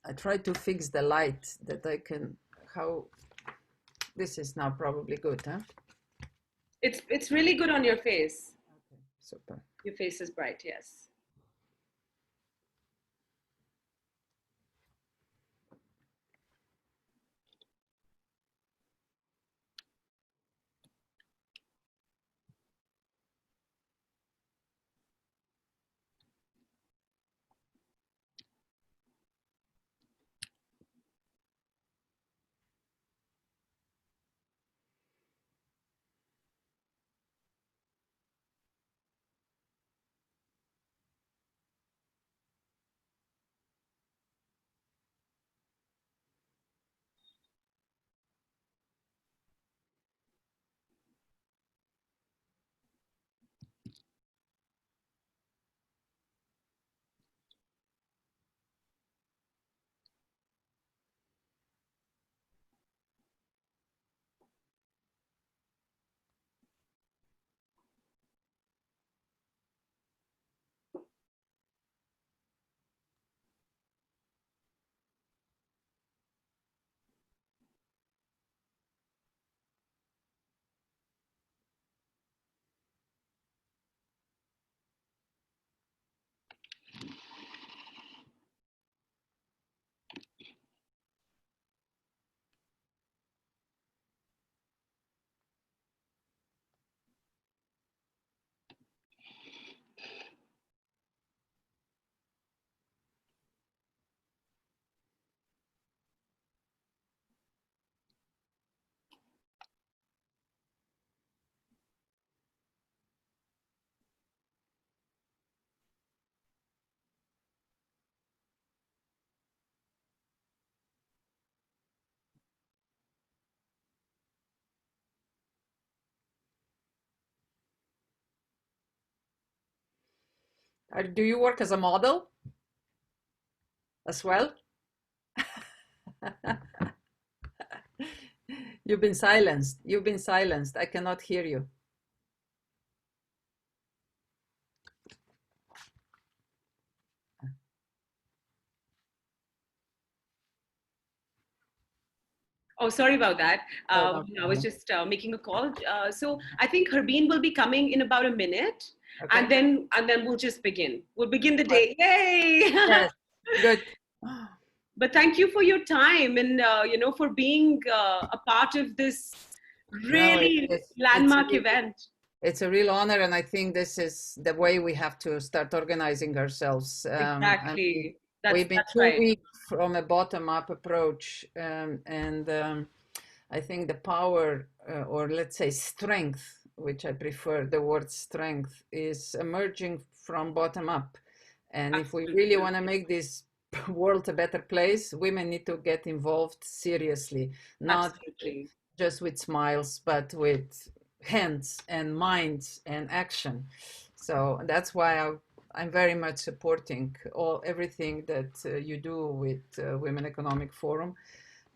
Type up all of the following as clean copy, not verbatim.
I try to fix the light that I can, how, this is now probably good, huh? It's really good on your face. Okay, super. Your face is bright, yes. Do you work as a model as well? You've been silenced. You've been silenced. I cannot hear you. Oh, sorry about that. Oh, no I was problem. just making a call. So I think Harbeen will be coming in about a minute, Okay. and then we'll just begin. We'll begin the But day. Yay! yes, good. But thank you for your time and for being a part of this No, really landmark event. it's a real honor, and I think this is the way we have to start organizing ourselves. And Exactly. we've been That's too right. weak from a bottom-up approach, and I think the power, or let's say strength, which I prefer the word strength, is emerging from bottom up. And if we really Absolutely. want to make this world a better place, women need to get involved seriously, not Absolutely. just with smiles, but with hands and minds and action. So that's why I'm very much supporting everything that you do with Women Economic Forum.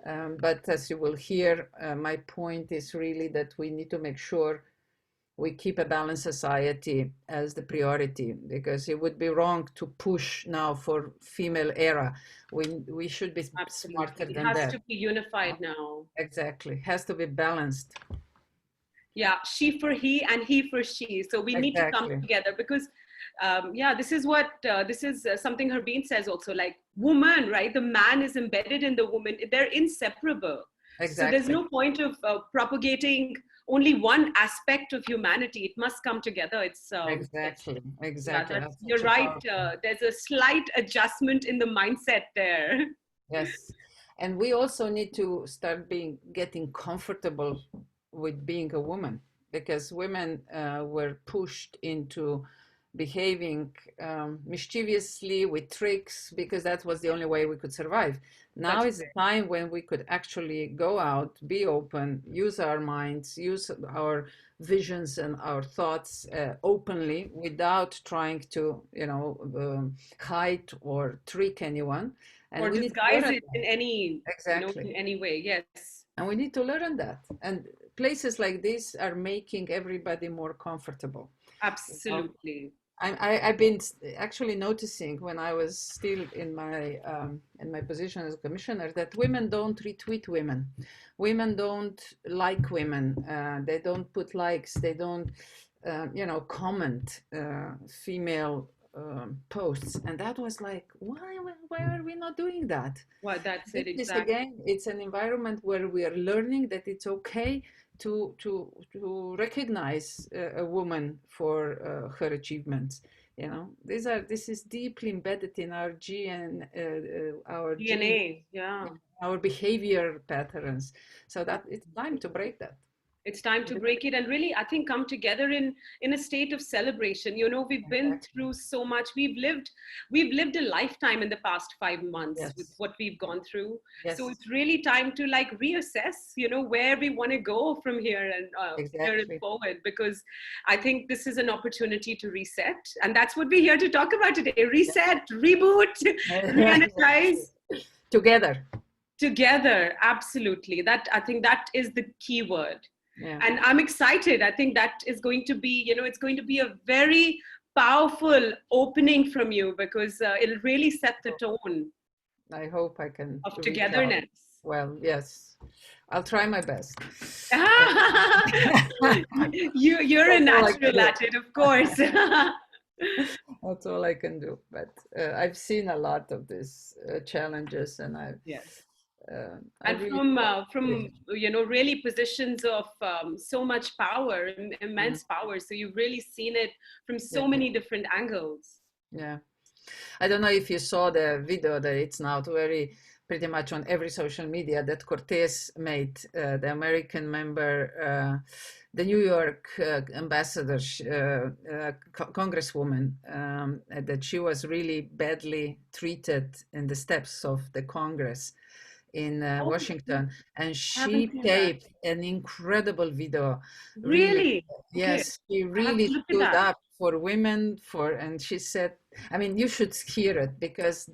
But as you will hear, my point is really that we need to make sure we keep a balanced society as the priority, because it would be wrong to push now for female era. We should be Absolutely. smarter It than has that. to be unified now. Exactly, has to be balanced. Yeah, she for he and he for she. So we need to come Exactly, together because yeah, this is what this is something Harbeen says also, like woman, right? The man is embedded in the woman, they're inseparable. So there's exactly, no point of propagating only one aspect of humanity. It must come together. It's exactly, yeah, exactly. that's, That's you're such a right. powerful. There's a slight adjustment in the mindset there. Yes, and we also need to start getting comfortable with being a woman, because women were pushed into behaving mischievously with tricks, because that was the only way we could survive. Now That's is the time when we could actually go out, be open, use our minds, use our visions and our thoughts openly, without trying to, hide or trick anyone. And or we need to disguise learn it in any, exactly. in any way. Yes. And we need to learn that. And places like this are making everybody more comfortable. You know, Absolutely. I've been actually noticing when I was still in my position as a commissioner that women don't retweet women. Women don't like women. They don't put likes. They don't, comment female posts. And that was like, why are we not doing that? Well, that's This it is exactly. again, it's an environment where we are learning that it's okay to recognize a woman for her achievements. This is deeply embedded in our our gene, DNA, yeah. our behavior patterns. So that it's time to break that. It's time to break it and really, I think, come together in a state of celebration. We've been Exactly. through so much. We've lived a lifetime in the past 5 months with Yes. what we've gone through. So Yes. it's really time to like reassess, where we want to go from here and here and Exactly. forward, because I think this is an opportunity to reset, and that's what we're here to talk about today: reset, reboot, re-energize. Together. Together, absolutely. That, I think, that is the key word. Yeah. And I'm excited. I think that is going to be, it's going to be a very powerful opening from you, because it'll really set the tone I hope I can of reach out. togetherness. Well, yes, I'll try my best. You're a That's all I can natural do. at it, of course. That's all I can do. But I've seen a lot of these challenges, and Yes. I And really from really positions of so much power, yeah, immense power. So you've really seen it from yeah, so many different angles. yeah. I don't know if you saw the video that it's now very pretty much on every social media that Cortez made, the American member, the New York ambassador, congresswoman, that she was really badly treated in the steps of the Congress in Oh, Washington, and I haven't she seen that. taped an incredible video. Really, Really? Okay. yes, she I have to really look at stood that. up for women. And she said, I mean, you should hear it because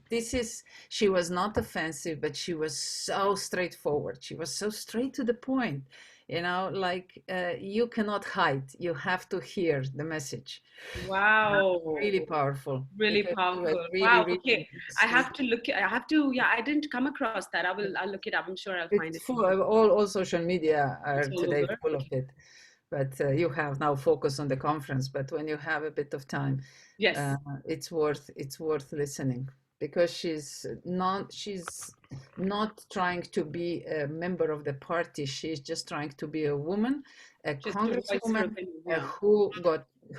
she was not offensive, but she was so straightforward. She was so straight to the point. Like you cannot hide. You have to hear the message. Wow. Really powerful Really because she was powerful. really, Wow. really Okay. I have to look. I have to. Yeah, I didn't come across that. I'll look it up. I'm sure I'll find It's it. full of all social media It's are all today over. full of Okay. it. But you have now focus on the conference. But when you have a bit of time, uh, Yes. it's worth listening because she's not trying to be a member of the party. She's just trying to be a woman, a Just to voice her congresswoman opinion. Yeah.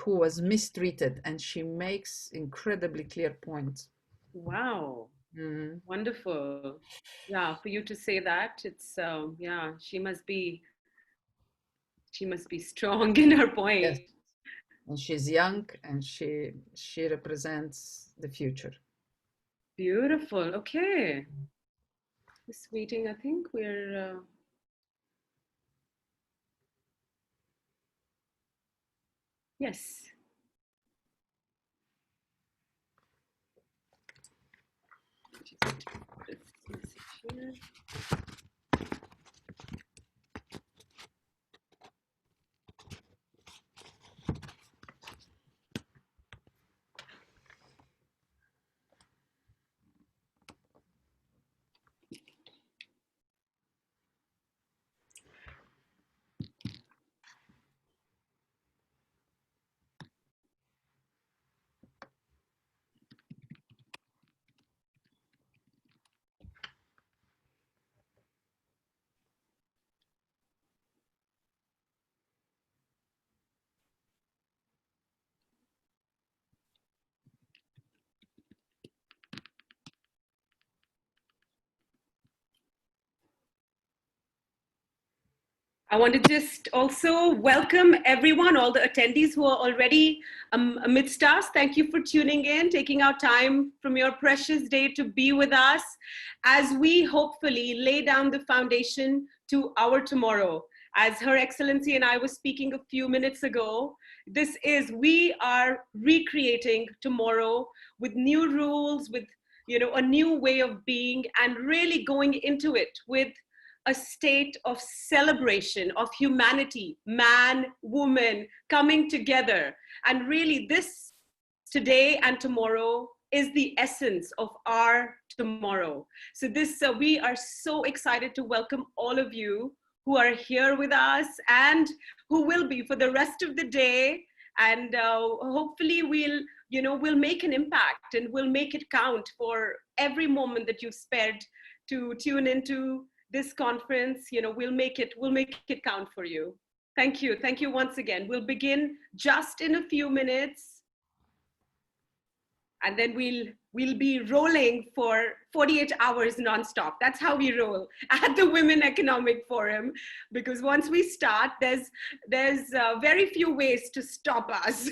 who was mistreated, and she makes incredibly clear points. Wow. Mhm. Wonderful. Yeah. For you to say that, it's yeah. She must be strong in her Yes, point. and she's young, and she represents the future. Beautiful. Okay. Just waiting. I think we're. Yes. Just this message here. I want to just also welcome everyone, all the attendees who are already amidst us. Thank you for tuning in, taking out time from your precious day to be with us as we hopefully lay down the foundation to our tomorrow. As Her Excellency and I were speaking a few minutes ago, we are recreating tomorrow with new rules, with a new way of being, and really going into it with a state of celebration of humanity, man, woman coming together. And really, this today and tomorrow is the essence of our tomorrow. So we are so excited to welcome all of you who are here with us and who will be for the rest of the day. And hopefully we'll make an impact and we'll make it count for every moment that you've spared to tune into this conference. We'll make it count for you. Thank you once again. We'll begin just in a few minutes, and then we'll be rolling for 48 hours nonstop. That's how we roll at the Women Economic Forum, because once we start, there's very few ways to stop us.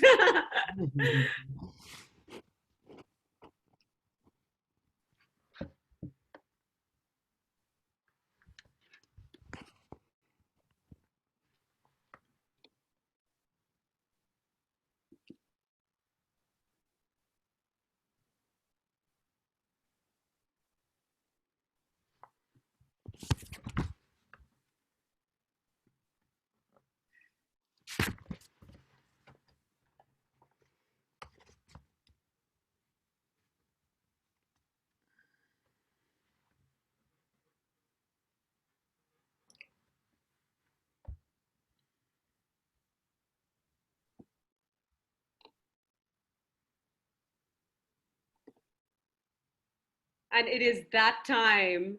And it is that time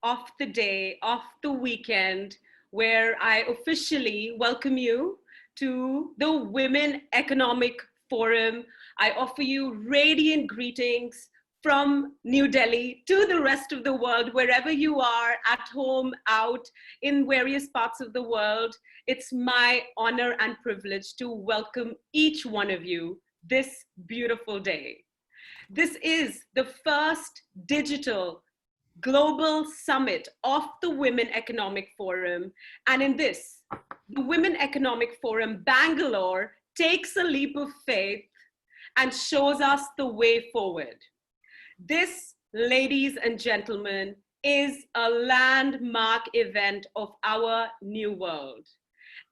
of the day, of the weekend, where I officially welcome you to the Women Economic Forum. I offer you radiant greetings from New Delhi to the rest of the world, wherever you are, at home, out, in various parts of the world. It's my honor and privilege to welcome each one of you this beautiful day. This is the first digital global summit of the Women Economic Forum. And in this, the Women Economic Forum Bangalore takes a leap of faith and shows us the way forward. This, ladies and gentlemen, is a landmark event of our new world.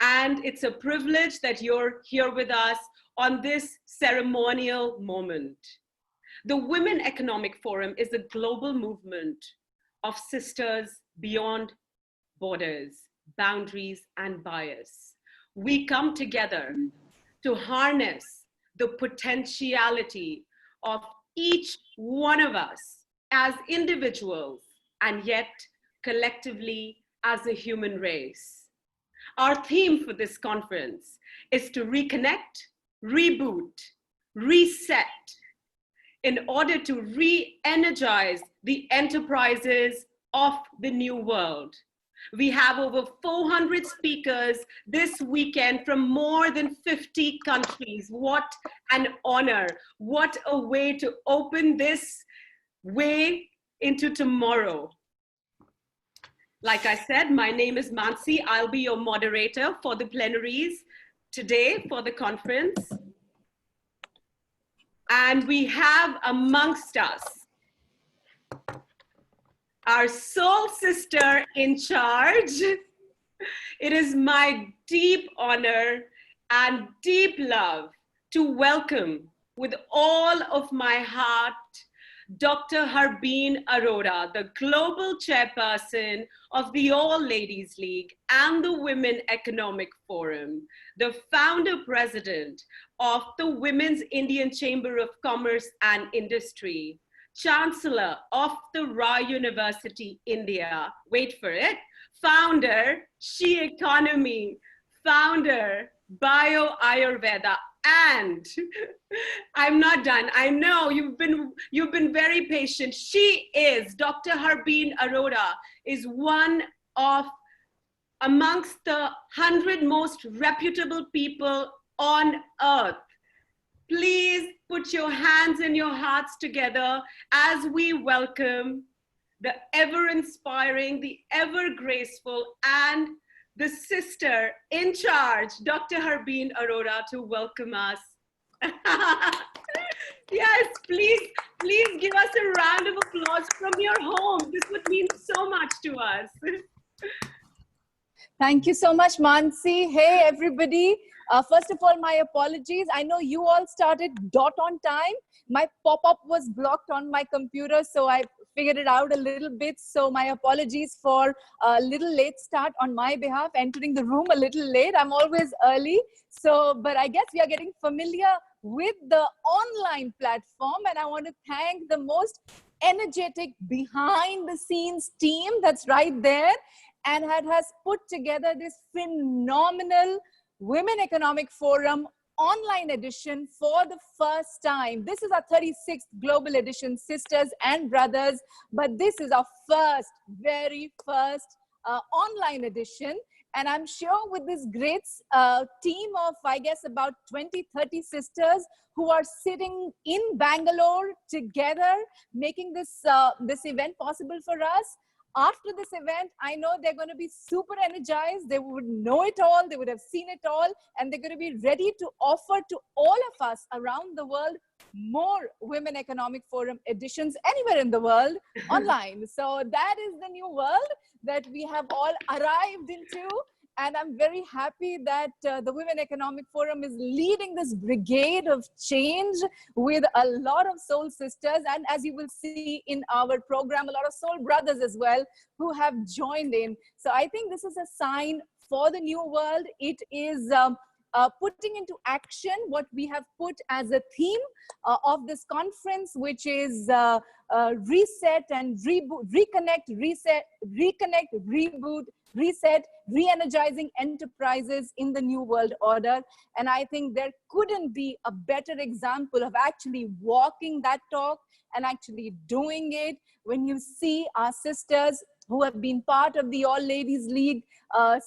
And it's a privilege that you're here with us on this ceremonial moment. The Women Economic Forum is a global movement of sisters beyond borders, boundaries, and bias. We come together to harness the potentiality of each one of us as individuals and yet collectively as a human race. Our theme for this conference is to reconnect, reboot, reset, in order to re-energize the enterprises of the new world. We have over 400 speakers this weekend from more than 50 countries. What an honor. What a way to open this way into tomorrow. Like I said, my name is Mansi. I'll be your moderator for the plenaries today for the conference. And we have amongst us our soul sister in charge. It is my deep honor and deep love to welcome with all of my heart Dr. Harbeen Arora, the global chairperson of the All Ladies League and the Women Economic Forum, the founder president of the Women's Indian Chamber of Commerce and Industry, chancellor of the Ra University, India, wait for it, founder, She Economy, founder, Bio Ayurveda, and I'm not done. I know you've been very patient. She is, Dr. Harbeen Arora is one of amongst the 100 most reputable people on earth. Please put your hands and your hearts together as we welcome the ever-inspiring, the ever-graceful, and the sister in charge, Dr. Harbeen Arora, to welcome us. Yes, please give us a round of applause from your home. This would mean so much to us. Thank you so much, Mansi. Hey, everybody. First of all, my apologies. I know you all started dot on time. My pop-up was blocked on my computer, so I figured it out a little bit. So my apologies for a little late start on my behalf, entering the room a little late. I'm always early. So, but I guess we are getting familiar with the online platform, and I want to thank the most energetic behind the scenes team that's right there and has put together this phenomenal Women Economic Forum online edition for the first time. This is our 36th global edition, sisters and brothers, but this is our very first online edition. And I'm sure with this great team of, I guess, about 20, 30 sisters who are sitting in Bangalore together, making this, this event possible for us. After this event, I know they're going to be super energized. They would know it all. They would have seen it all. And they're going to be ready to offer to all of us around the world more Women Economic Forum editions anywhere in the world online. So that is the new world that we have all arrived into. And I'm very happy that the Women Economic Forum is leading this brigade of change with a lot of soul sisters. And as you will see in our program, a lot of soul brothers as well who have joined in. So I think this is a sign for the new world. It is putting into action what we have put as a theme of this conference, which is reset and reboot, reconnect, reboot, reset, re-energizing enterprises in the new world order. And I think there couldn't be a better example of actually walking that talk and actually doing it when you see our sisters who have been part of the All Ladies League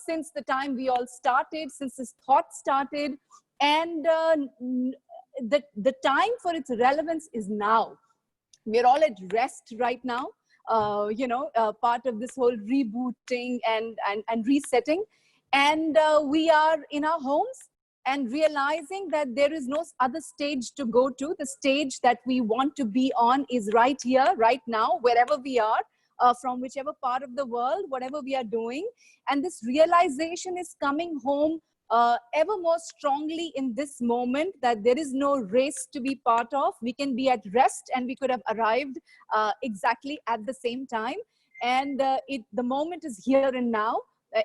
since the time we all started, since this thought started. And the time for its relevance is now. We're all at rest right now. Part of this whole rebooting and resetting. And we are in our homes and realizing that there is no other stage to go to. The stage that we want to be on is right here, right now, wherever we are, from whichever part of the world, whatever we are doing. And this realization is coming home ever more strongly in this moment, that there is no race to be part of. We can be at rest and we could have arrived exactly at the same time. And the moment is here and now,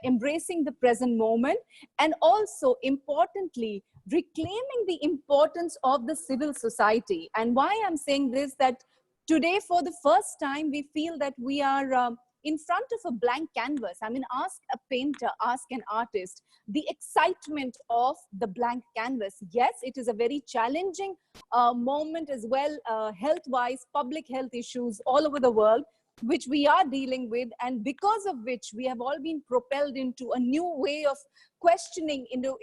embracing the present moment. And also importantly, reclaiming the importance of the civil society. And why I'm saying this, that today for the first time, we feel that we are in front of a blank canvas. I mean, ask a painter, ask an artist, the excitement of the blank canvas. Yes, it is a very challenging moment as well, health-wise, public health issues all over the world, which we are dealing with, and because of which we have all been propelled into a new way of questioning into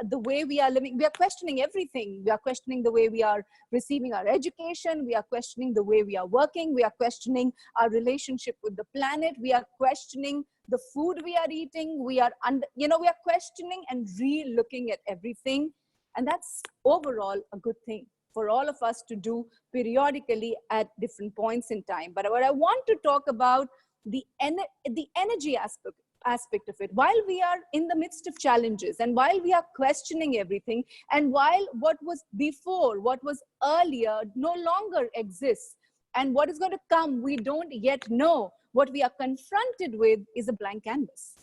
the way we are living. We are questioning everything. We are questioning the way we are receiving our education. We are questioning the way we are working. We are questioning our relationship with the planet. We are questioning the food we are eating. We are we are questioning and re-looking at everything. And that's overall a good thing for all of us to do periodically at different points in time. But what I want to talk about, the energy aspect of it, while we are in the midst of challenges and while we are questioning everything, and while what was before, what was earlier no longer exists, and what is going to come, we don't yet know. What we are confronted with is a blank canvas.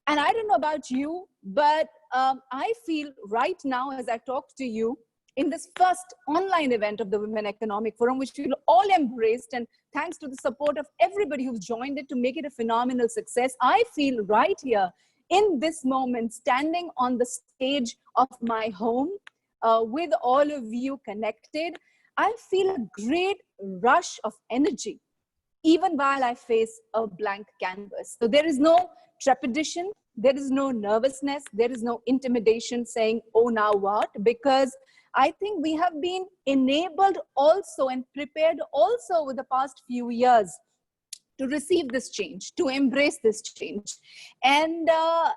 And I don't know about you, but I feel right now as I talk to you, in this first online event of the Women Economic Forum, which we all embraced, and thanks to the support of everybody who's joined it to make it a phenomenal success, I feel right here in this moment, standing on the stage of my home with all of you connected, I feel a great rush of energy, even while I face a blank canvas. So there is no trepidation, there is no nervousness, there is no intimidation saying, oh, now what? Because I think we have been enabled also and prepared also over the past few years to receive this change, to embrace this change. And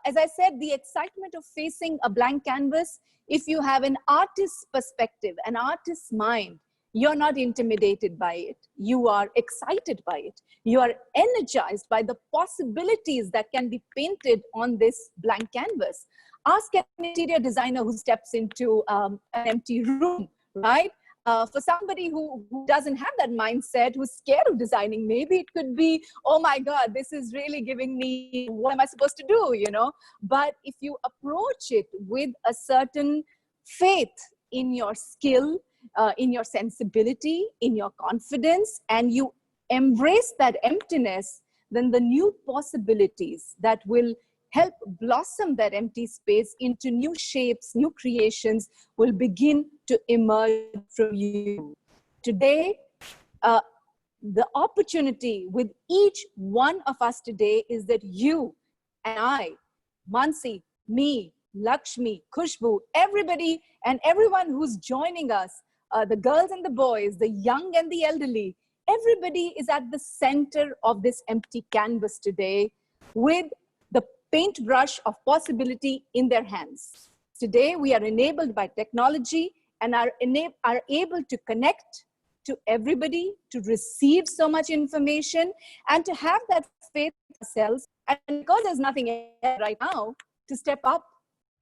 as I said, the excitement of facing a blank canvas, if you have an artist's perspective, an artist's mind, you're not intimidated by it. You are excited by it. You are energized by the possibilities that can be painted on this blank canvas. Ask an interior designer who steps into an empty room, right? For somebody who doesn't have that mindset, who's scared of designing, maybe it could be, oh my God, this is really giving me, what am I supposed to do, you know? But if you approach it with a certain faith in your skill, in your sensibility, in your confidence, and you embrace that emptiness, then the new possibilities that will help blossom that empty space into new shapes, new creations will begin to emerge from you. Today, the opportunity with each one of us today is that you and I, Mansi, me, Lakshmi, Khushbu, everybody and everyone who's joining us, the girls and the boys, the young and the elderly, everybody is at the center of this empty canvas today with the paintbrush of possibility in their hands. Today, we are enabled by technology and are able to connect to everybody, to receive so much information, and to have that faith in ourselves. And because there's nothing else right now, to step up,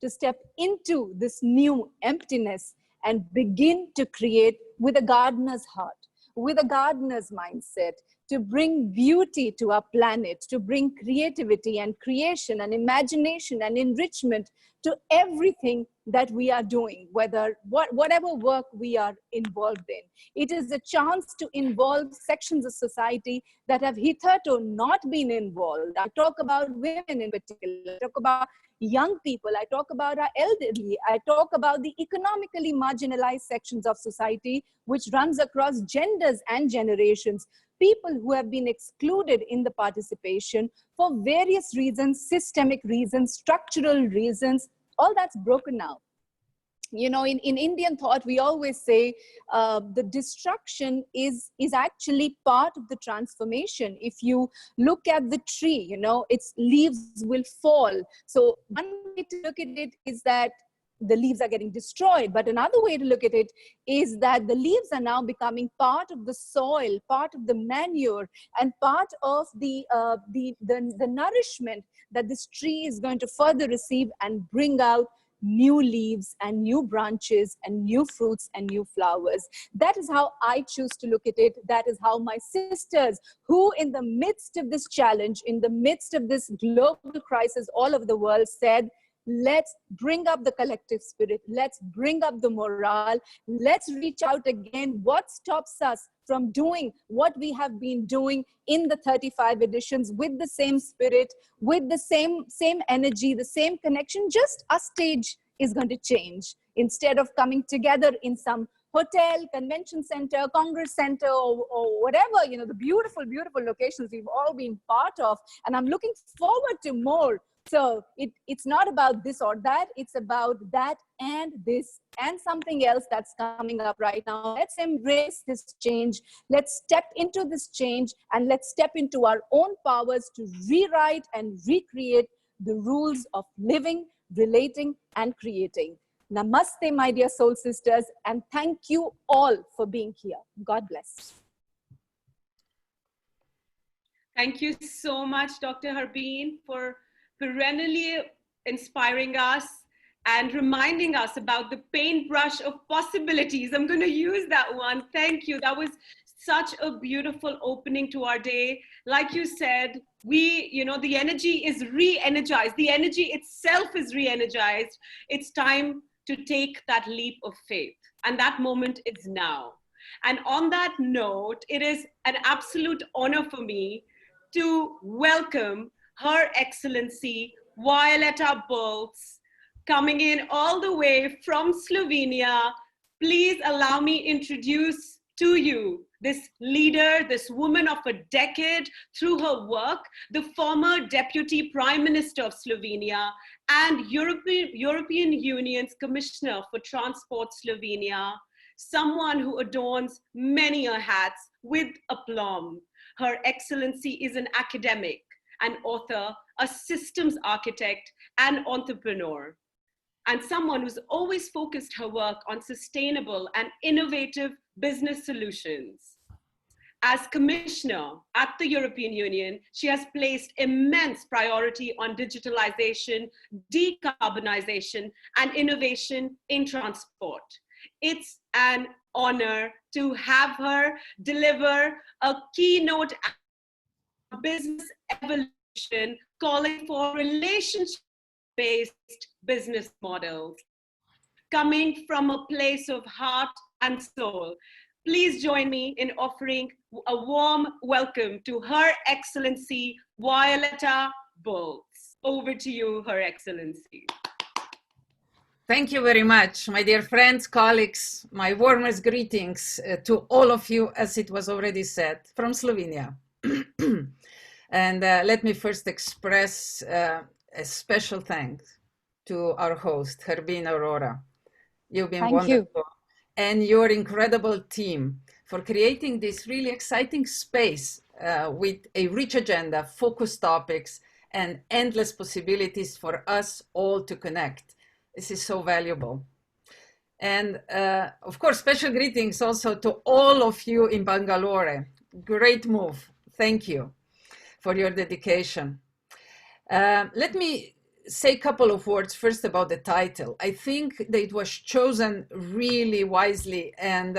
to step into this new emptiness and begin to create with a gardener's heart, with a gardener's mindset, to bring beauty to our planet, to bring creativity and creation and imagination and enrichment to everything that we are doing, whatever work we are involved in. It is a chance to involve sections of society that have hitherto not been involved. I talk about women in particular, I talk about young people, I talk about our elderly, I talk about the economically marginalized sections of society, which runs across genders and generations. People who have been excluded in the participation for various reasons, systemic reasons, structural reasons, all that's broken now. You know, in Indian thought, we always say the destruction is actually part of the transformation. If you look at the tree, you know, its leaves will fall. So one way to look at it is that the leaves are getting destroyed. But another way to look at it is that the leaves are now becoming part of the soil, part of the manure, and part of the nourishment that this tree is going to further receive and bring out new leaves and new branches and new fruits and new flowers. That is how I choose to look at it. That is how my sisters, who in the midst of this challenge, in the midst of this global crisis all over the world, said, let's bring up the collective spirit. Let's bring up the morale. Let's reach out again. What stops us from doing what we have been doing in the 35 editions with the same spirit, with the same energy, the same connection? Just a stage is going to change. Instead of coming together in some hotel, convention center, congress center, or whatever, you know, the beautiful, beautiful locations we've all been part of. And I'm looking forward to more. So it's not about this or that, it's about that and this and something else that's coming up right now. Let's embrace this change. Let's step into this change and let's step into our own powers to rewrite and recreate the rules of living, relating, and creating. Namaste, my dear soul sisters, and thank you all for being here. God bless. Thank you so much, Dr. Harbeen, for perennially inspiring us and reminding us about the paintbrush of possibilities. I'm going to use that one. Thank you. That was such a beautiful opening to our day. Like you said, the energy is re-energized. The energy itself is re-energized. It's time to take that leap of faith. And that moment is now. And on that note, it is an absolute honor for me to welcome Her Excellency Violeta Bulc, coming in all the way from Slovenia. Please allow me introduce to you this leader, this woman of a decade through her work, the former Deputy Prime Minister of Slovenia and European Union's Commissioner for Transport Slovenia, someone who adorns many a hats with aplomb. Her Excellency is an academic, an author, a systems architect, and entrepreneur, and someone who's always focused her work on sustainable and innovative business solutions. As commissioner at the European Union, she has placed immense priority on digitalization, decarbonization, and innovation in transport. It's an honor to have her deliver a keynote on business evolution, calling for relationship-based business models, coming from a place of heart and soul. Please join me in offering a warm welcome to Her Excellency Violeta Bulc. Over to you, Her Excellency. Thank you very much, my dear friends, colleagues. My warmest greetings to all of you, as it was already said, from Slovenia. And let me first express a special thanks to our host, Herbine Aurora. You've been wonderful. And your incredible team for creating this really exciting space with a rich agenda, focused topics, and endless possibilities for us all to connect. This is so valuable. And of course, special greetings also to all of you in Bangalore. Great move. Thank you for your dedication. Let me say a couple of words first about the title. I think that it was chosen really wisely, and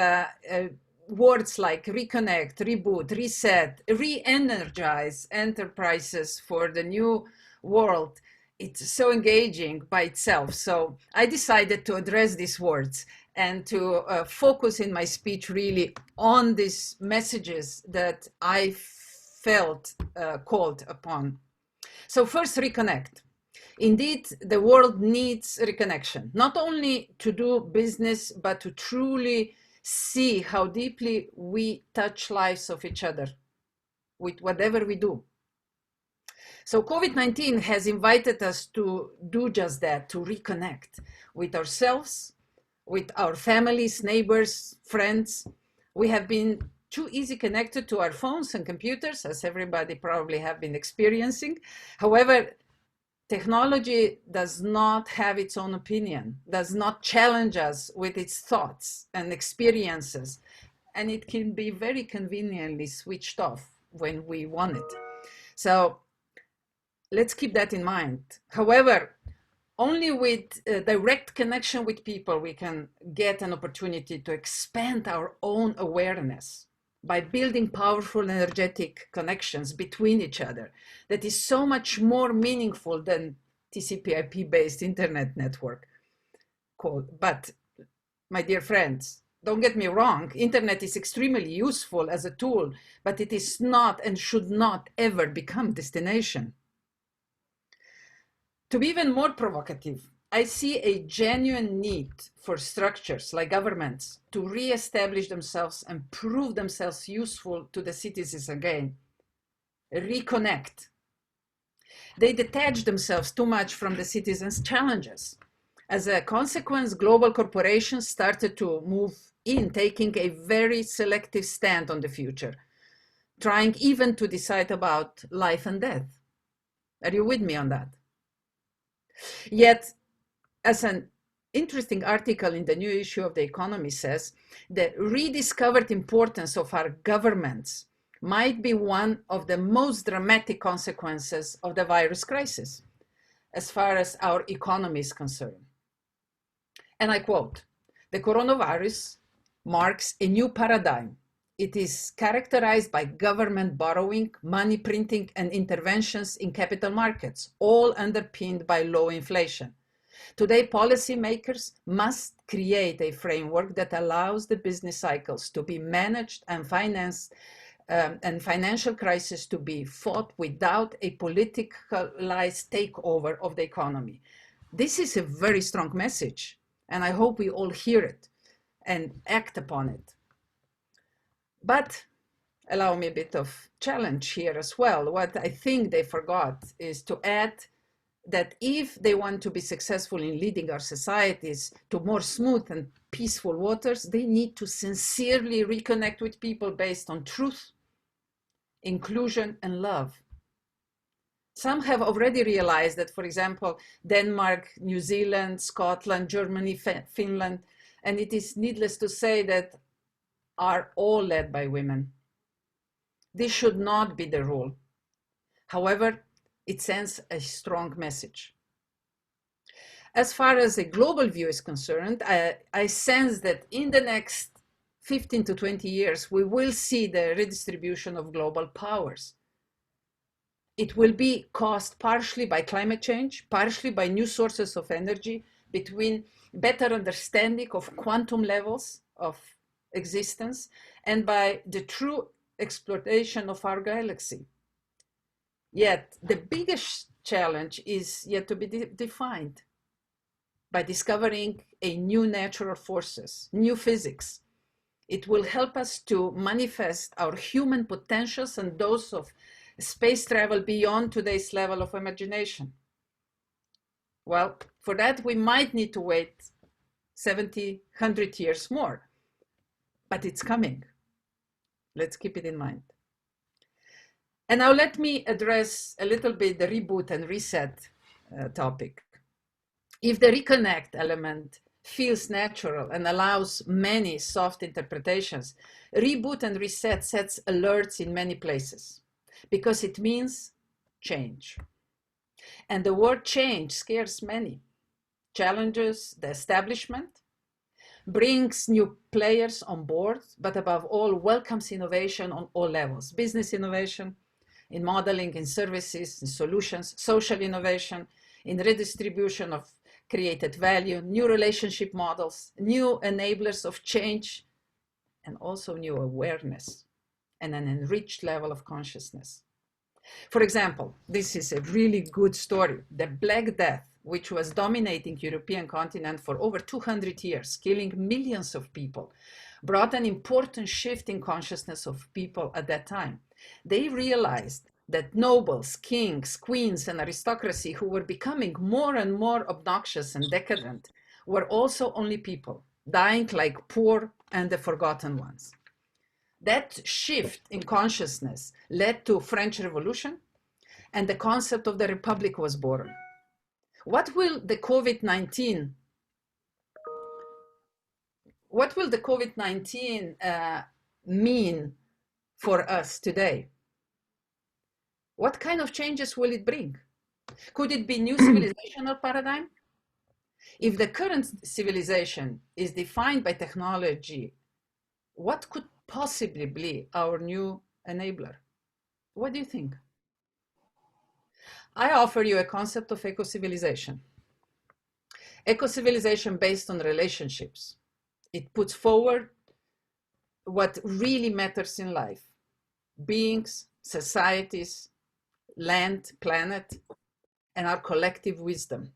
words like reconnect, reboot, reset, re-energize enterprises for the new world. It's so engaging by itself. So I decided to address these words and to focus in my speech really on these messages that I felt called upon. So first, reconnect. Indeed, the world needs reconnection, not only to do business, but to truly see how deeply we touch lives of each other with whatever we do. So COVID-19 has invited us to do just that, to reconnect with ourselves, with our families, neighbors, friends. We have been too easy connected to our phones and computers, as everybody probably have been experiencing. However, technology does not have its own opinion, does not challenge us with its thoughts and experiences, and it can be very conveniently switched off when we want it. So let's keep that in mind. However, only with direct connection with people we can get an opportunity to expand our own awareness by building powerful, energetic connections between each other that is so much more meaningful than TCP/IP-based internet network called. But my dear friends, don't get me wrong, internet is extremely useful as a tool, but it is not and should not ever become destination. To be even more provocative, I see a genuine need for structures like governments to re-establish themselves and prove themselves useful to the citizens again. Reconnect. They detach themselves too much from the citizens' challenges. As a consequence, global corporations started to move in, taking a very selective stand on the future, trying even to decide about life and death. Are you with me on that? Yet, as an interesting article in the new issue of The Economy says, the rediscovered importance of our governments might be one of the most dramatic consequences of the virus crisis, as far as our economy is concerned. And I quote, "The coronavirus marks a new paradigm. It is characterized by government borrowing, money printing, and interventions in capital markets, all underpinned by low inflation. Today, policymakers must create a framework that allows the business cycles to be managed and financed and financial crisis to be fought without a politicalized takeover of the economy." This is a very strong message, and I hope we all hear it and act upon it. But allow me a bit of challenge here as well. What I think they forgot is to add that if they want to be successful in leading our societies to more smooth and peaceful waters, they need to sincerely reconnect with people based on truth, inclusion, and love. Some have already realized that, for example, Denmark, New Zealand, Scotland, Germany, Finland, and it is needless to say that are all led by women. This should not be the rule. However, it sends a strong message. As far as a global view is concerned, I sense that in the next 15 to 20 years, we will see the redistribution of global powers. It will be caused partially by climate change, partially by new sources of energy, between better understanding of quantum levels of existence, and by the true exploitation of our galaxy. Yet the biggest challenge is yet to be defined by discovering a new natural forces, new physics. It will help us to manifest our human potentials and those of space travel beyond today's level of imagination. Well, for that, we might need to wait 70, 100 years more, but it's coming. Let's keep it in mind. And now let me address a little bit the reboot and reset topic. If the reconnect element feels natural and allows many soft interpretations, reboot and reset sets alerts in many places because it means change. And the word change scares many, challenges the establishment, brings new players on board, but above all, welcomes innovation on all levels: business innovation, in modeling, in services, in solutions, social innovation, in redistribution of created value, new relationship models, new enablers of change, and also new awareness and an enriched level of consciousness. For example, this is a really good story. The Black Death, which was dominating European continent for over 200 years, killing millions of people, brought an important shift in consciousness of people at that time. They realized that nobles, kings, queens, and aristocracy who were becoming more and more obnoxious and decadent were also only people, dying like poor and the forgotten ones. That shift in consciousness led to French Revolution, and the concept of the Republic was born. What will the COVID-19 mean for us today? What kind of changes will it bring? Could it be new civilizational paradigm? If the current civilization is defined by technology, what could possibly be our new enabler? What do you think? I offer you a concept of eco-civilization. Eco-civilization based on relationships. It puts forward what really matters in life: beings, societies, land, planet, and our collective wisdom.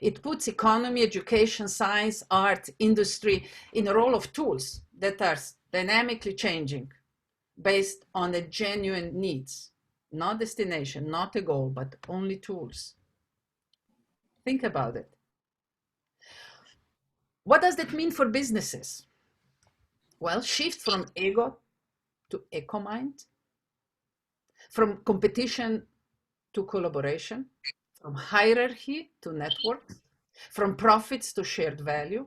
It puts economy, education, science, art, industry in a role of tools that are dynamically changing based on the genuine needs, not destination, not a goal, but only tools. Think about it. What does that mean for businesses? Well, shift from ego to eco-mind, from competition to collaboration, from hierarchy to network, from profits to shared value,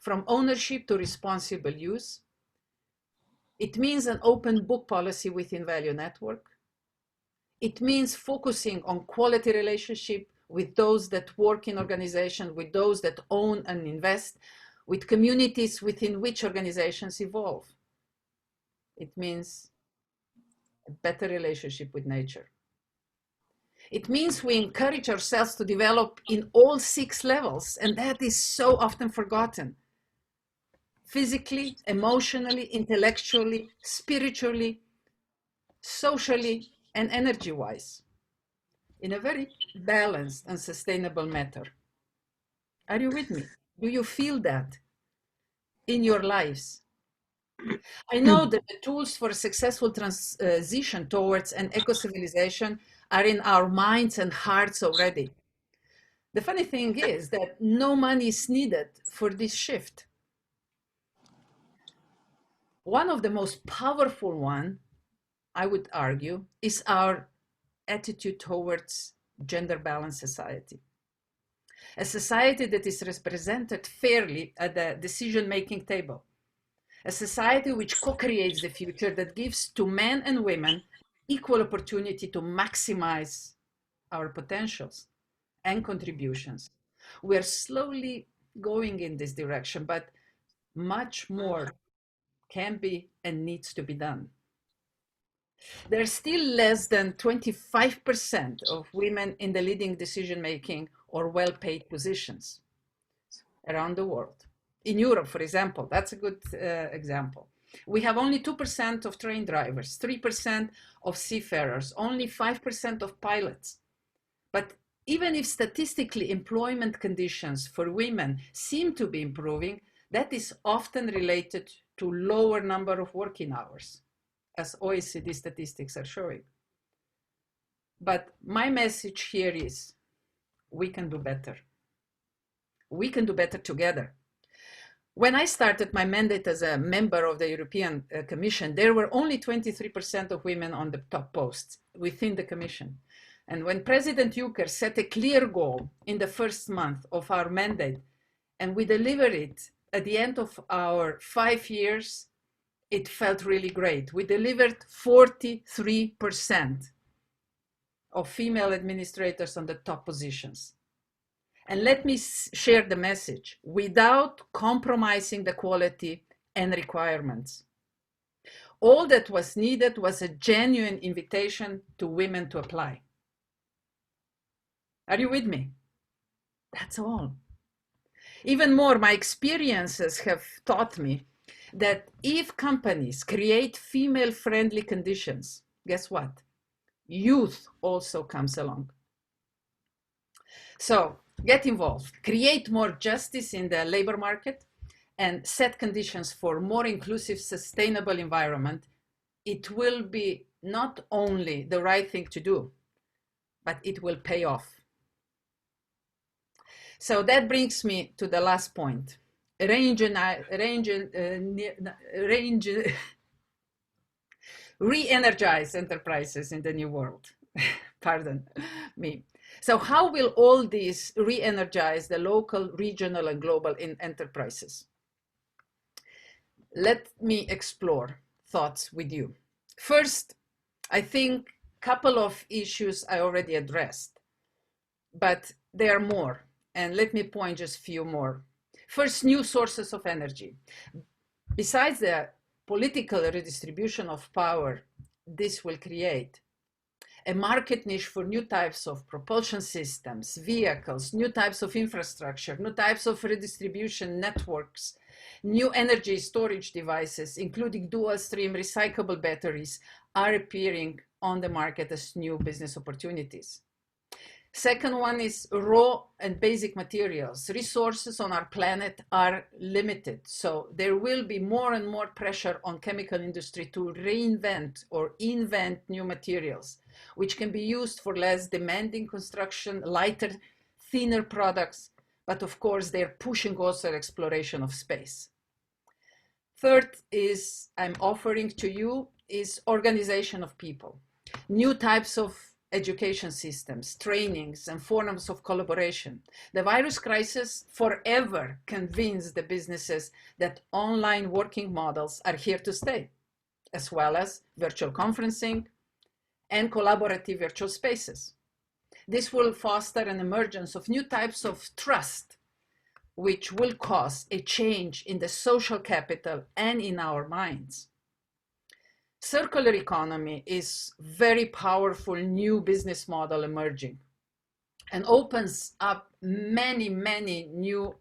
from ownership to responsible use. It means an open book policy within Value Network. It means focusing on quality relationship with those that work in organizations, with those that own and invest, with communities within which organizations evolve. It means a better relationship with nature. It means we encourage ourselves to develop in all 6 levels, and that is so often forgotten. Physically, emotionally, intellectually, spiritually, socially, and energy-wise, in a very balanced and sustainable manner. Are you with me? Do you feel that in your lives? I know that the tools for a successful transition towards an eco-civilization are in our minds and hearts already. The funny thing is that no money is needed for this shift. One of the most powerful one, I would argue, is our attitude towards gender balanced society. A society that is represented fairly at the decision-making table. a society which co-creates the future, that gives to men and women equal opportunity to maximize our potentials and contributions. We are slowly going in this direction, but much more can be and needs to be done. There are still less than 25% of women in the leading decision-making or well-paid positions around the world. In Europe, for example, that's a good example. We have only 2% of train drivers, 3% of seafarers, only 5% of pilots. But even if statistically employment conditions for women seem to be improving, that is often related to lower number of working hours, as OECD statistics are showing. But my message here is, we can do better. We can do better together. When I started my mandate as a member of the European Commission, there were only 23% of women on the top posts within the Commission. And when President Juncker set a clear goal in the first month of our mandate, and we delivered it at the end of our 5 years, it felt really great. We delivered 43% of female administrators on the top positions. And let me share the message, without compromising the quality and requirements. All that was needed was a genuine invitation to women to apply. Are you with me? That's all. Even more, my experiences have taught me that if companies create female-friendly conditions, guess what? Youth also comes along. So get involved, create more justice in the labor market, and set conditions for more inclusive, sustainable environment. It will be not only the right thing to do, but it will pay off. So that brings me to the last point. Re-energize enterprises in the new world. Pardon me. So how will all these re-energize the local, regional, and global enterprises? Let me explore thoughts with you. First, I think a couple of issues I already addressed, but there are more. And let me point just a few more. First, new sources of energy. Besides the political redistribution of power this will create, a market niche for new types of propulsion systems, vehicles, new types of infrastructure, new types of redistribution networks, new energy storage devices, including dual stream recyclable batteries, are appearing on the market as new business opportunities. Second one is raw and basic materials. Resources on our planet are limited, so there will be more and more pressure on chemical industry to reinvent or invent new materials, which can be used for less demanding construction, lighter, thinner products, but of course they're pushing also exploration of space. Third is, I'm offering to you, is organization of people. New types of education systems, trainings, and forums of collaboration. The virus crisis forever convinced the businesses that online working models are here to stay, as well as virtual conferencing and collaborative virtual spaces. This will foster an emergence of new types of trust, which will cause a change in the social capital and in our minds. Circular economy is very powerful new business model emerging and opens up many new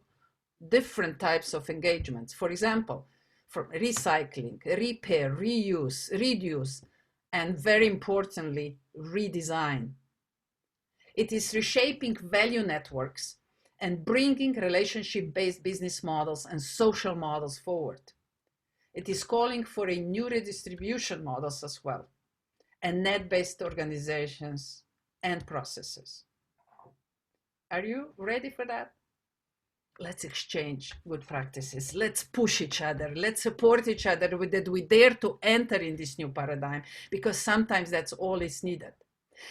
different types of engagements. For example, from recycling, repair, reuse, reduce, and very importantly, redesign. It is reshaping value networks and bringing relationship-based business models and social models forward. It is calling for a new redistribution models as well, and net-based organizations and processes. Are you ready for that? Let's exchange good practices. Let's push each other. Let's support each other that we dare to enter in this new paradigm, because sometimes that's all is needed.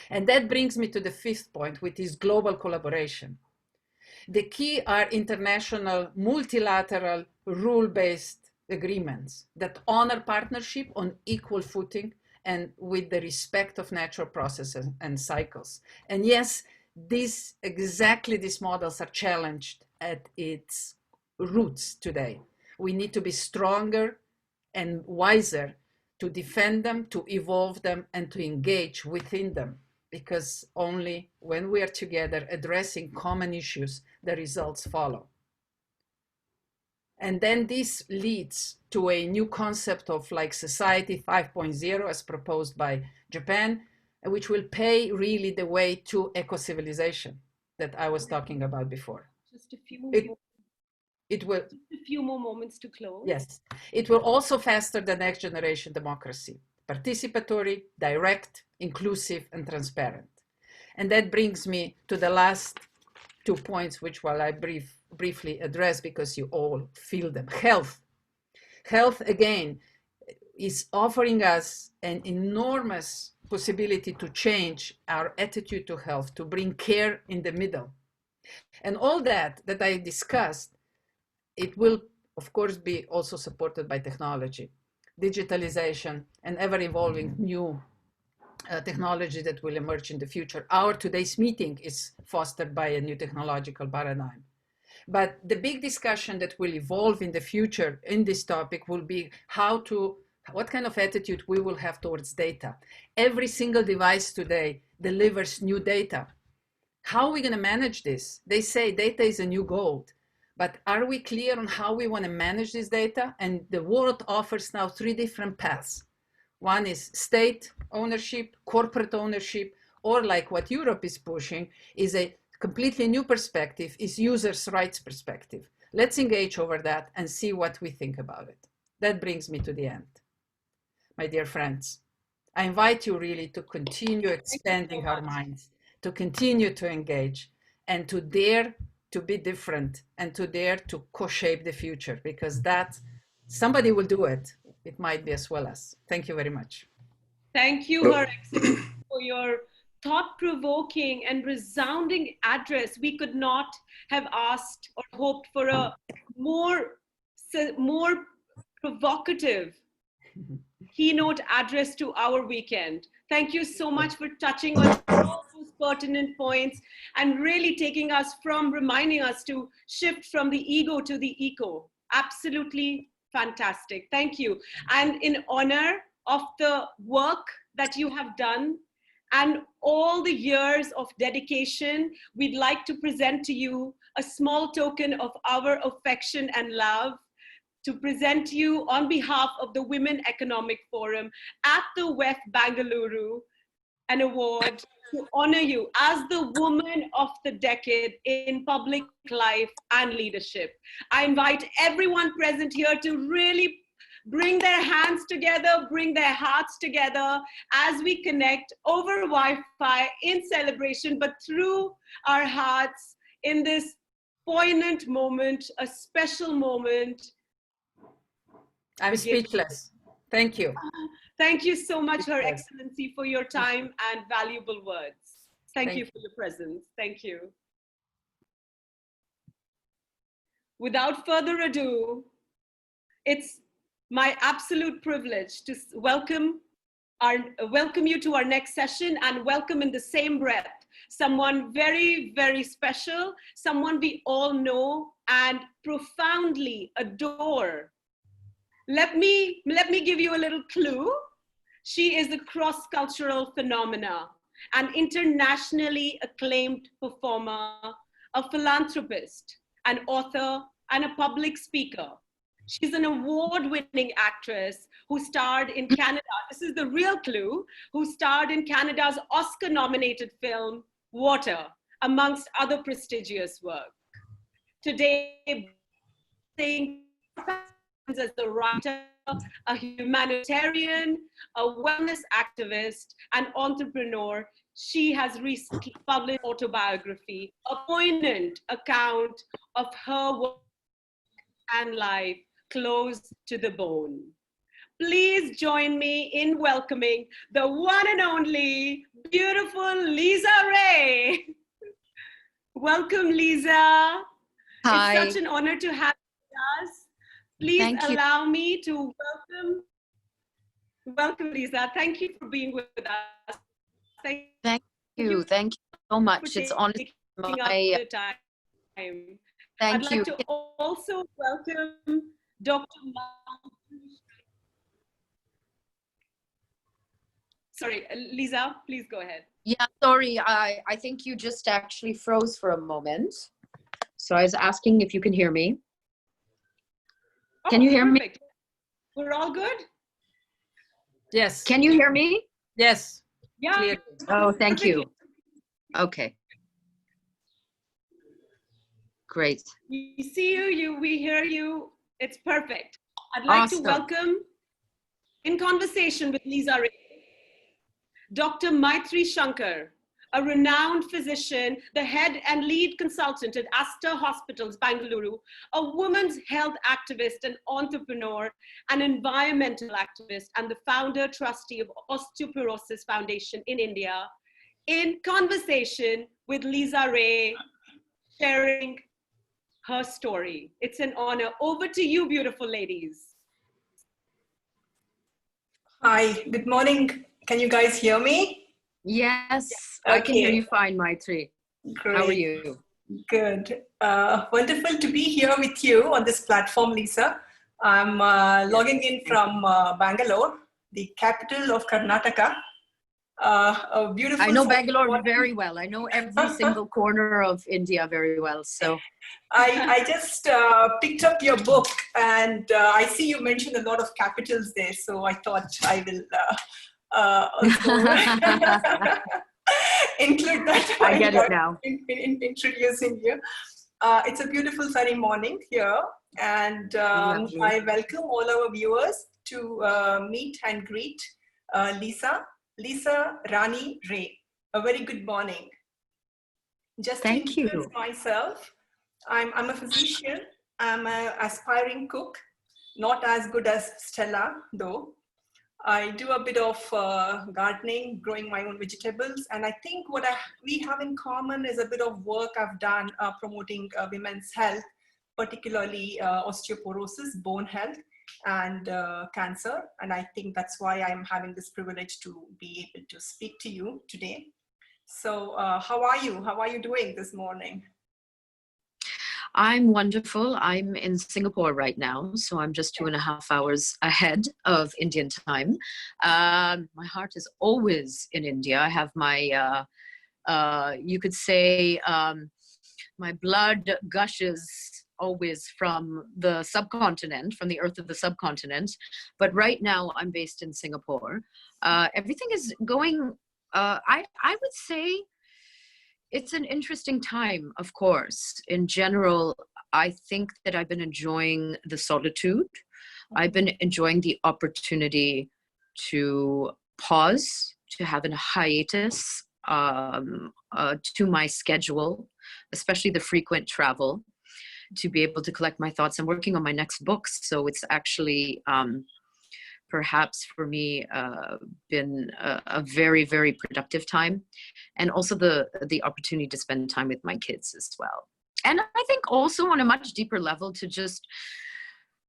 And that brings me to the fifth point, which is global collaboration. The key are international, multilateral, agreements that honor partnership on equal footing and with the respect of natural processes and cycles. And yes, exactly these models are challenged at its roots today. We need to be stronger and wiser to defend them, to evolve them, and to engage within them, because only when we are together addressing common issues, the results follow. And then this leads to a new concept of like society 5.0 as proposed by Japan, which will pay really the way to eco-civilization that I was talking about before. Just a few it will just a few more moments to close. Yes, it will also foster the next generation democracy, participatory, direct, inclusive, and transparent. And that brings me to the last 2 points, which I briefly address because you all feel them. Health. Health, again, is offering us an enormous possibility to change our attitude to health, to bring care in the middle. And all that I discussed, it will, of course, be also supported by technology, digitalization, and ever-evolving new technology that will emerge in the future. Our today's meeting is fostered by a new technological paradigm. But the big discussion that will evolve in the future in this topic will be what kind of attitude we will have towards data. Every single device today delivers new data. How are we going to manage this? They say data is a new gold. But are we clear on how we want to manage this data? And the world offers now 3 different paths. One is state ownership, corporate ownership, or like what Europe is pushing is a completely new perspective, is users' rights perspective. Let's engage over that and see what we think about it. That brings me to the end. My dear friends, I invite you really to continue expanding our minds, to continue to engage, and to dare to be different, and to dare to co-shape the future, because that somebody will do it. It might be as well as. Thank you very much. Thank you, Her Excellency, for your thought-provoking and resounding address. We could not have asked or hoped for a more provocative keynote address to our weekend. Thank you so much for touching on all those pertinent points and really taking us reminding us to shift from the ego to the eco. Absolutely fantastic. Thank you. And in honor of the work that you have done and all the years of dedication, we'd like to present to you a small token of our affection and love, to present to you on behalf of the Women Economic Forum at the WEF Bengaluru, an award to honor you as the Woman of the Decade in public life and leadership. I invite everyone present here to really bring their hands together, bring their hearts together as we connect over Wi-Fi in celebration, but through our hearts in this poignant moment, a special moment. I'm speechless. Thank you. Thank you so much, Her Excellency, for your time and valuable words. Thank you for your presence. Thank you. Without further ado, it's my absolute privilege to welcome you to our next session, and welcome in the same breath someone very, very special, someone we all know and profoundly adore. Let me give you a little clue. She is a cross-cultural phenomena, an internationally acclaimed performer, a philanthropist, an author, and a public speaker. She's an award-winning actress who starred in Canada, this is the real clue, who starred in Canada's Oscar-nominated film, Water, amongst other prestigious work. Today, as a writer, a humanitarian, a wellness activist, and entrepreneur, she has recently published an autobiography, a poignant account of her work and life, close to the bone. Please join me in welcoming the one and only beautiful Lisa Ray. Welcome, Lisa. Hi. It's such an honor to have you with us. Please allow me to welcome Lisa. Thank you for being with us. Thank you so much. It's honestly my time. Thank I'd you. like to also welcome Dr. Sorry, Lisa, please go ahead. Yeah, sorry. I think you just actually froze for a moment. So I was asking if you can hear me. Can you hear perfect. me? We're all good? Yes. Can you hear me? Yes. Yeah. Clearly. Oh, thank you. Okay. Great. We see you, we hear you. It's perfect. I'd like to welcome in conversation with Lisa Ray, Dr. Maitri Shankar, a renowned physician, the head and lead consultant at Aster Hospitals, Bengaluru, a women's health activist and entrepreneur, an environmental activist, and the founder trustee of Osteoporosis Foundation in India, in conversation with Lisa Ray, sharing her story. It's an honor. Over to you, beautiful ladies. Hi, good morning. Can you guys hear me? Yes, okay. I can hear you fine, Maitri. Great. How are you? Good. Wonderful to be here with you on this platform, Lisa. I'm logging in from Bangalore, the capital of Karnataka. A beautiful. I know Bangalore very well. I know every single corner of India very well. So I just picked up your book, and I see you mentioned a lot of capitals there. So I thought I will also include that. I get it now. In introducing you. It's a beautiful sunny morning here, and I welcome all our viewers to meet and greet Lisa Rani Ray. A very good morning. Just to introduce myself, I'm a physician. I'm an aspiring cook, not as good as Stella though. I do a bit of gardening, growing my own vegetables, and I think what we have in common is a bit of work I've done promoting women's health, particularly osteoporosis, bone health, and cancer. And I think that's why I'm having this privilege to be able to speak to you today. So how are you? How are you doing this morning? I'm wonderful. I'm in Singapore right now, so I'm just 2.5 hours ahead of Indian time. My heart is always in India. I have my, you could say, my blood gushes always from the subcontinent, from the earth of the subcontinent. But right now I'm based in Singapore. Everything is going, I would say, it's an interesting time, of course. In general, I think that I've been enjoying the solitude. I've been enjoying the opportunity to pause, to have a hiatus to my schedule, especially the frequent travel, to be able to collect my thoughts. I'm working on my next book, so it's actually perhaps for me been a very, very productive time, and also the opportunity to spend time with my kids as well. And I think also on a much deeper level to just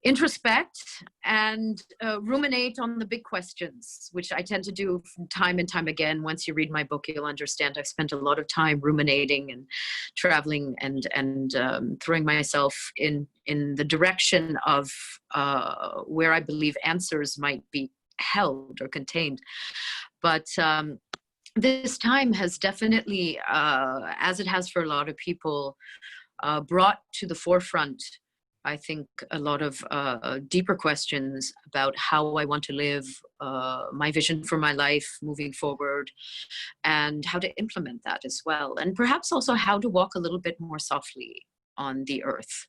introspect and ruminate on the big questions, which I tend to do from time and time again. Once you read my book, you'll understand I've spent a lot of time ruminating and traveling and throwing myself in the direction of where I believe answers might be held or contained. But this time has definitely, as it has for a lot of people, brought to the forefront, I think, a lot of deeper questions about how I want to live, my vision for my life moving forward, and how to implement that as well. And perhaps also how to walk a little bit more softly on the earth.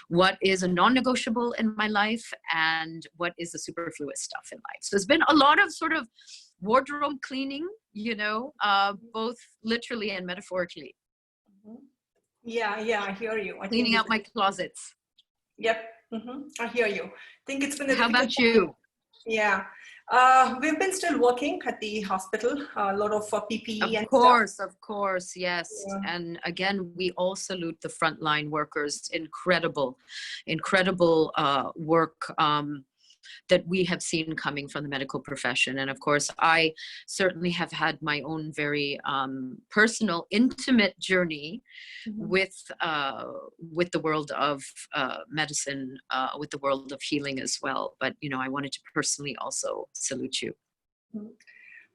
What is a non-negotiable in my life, and what is the superfluous stuff in life? So there's been a lot of sort of wardrobe cleaning, you know, both literally and metaphorically. Yeah, I hear you. Cleaning out my closets. Yep, I hear you. I think it's been a How about you? Yeah, We've been still working at the hospital, a lot of PPE and stuff. Of course, yes. Yeah. And again, we all salute the frontline workers. Incredible, incredible work that we have seen coming from the medical profession. And of course, I certainly have had my own very personal, intimate journey with the world of medicine, with the world of healing as well. But, you know, I wanted to personally also salute you.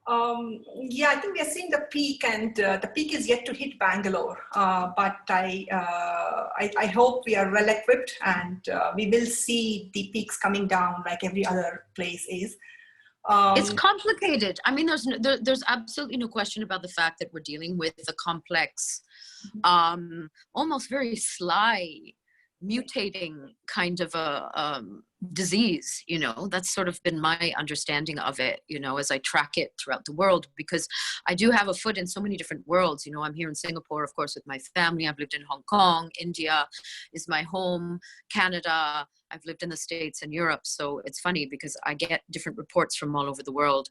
Yeah, I think we are seeing the peak, and the peak is yet to hit Bangalore. But I hope we are well equipped, and we will see the peaks coming down like every other place is. It's complicated. I mean, there's absolutely no question about the fact that we're dealing with a complex, almost very sly, mutating kind of a disease, you know. That's sort of been my understanding of it, you know, as I track it throughout the world, because I do have a foot in so many different worlds. You know, I'm here in Singapore, of course, with my family. I've lived in Hong Kong. India is my home. Canada. I've lived in the States and Europe. So it's funny because I get different reports from all over the world.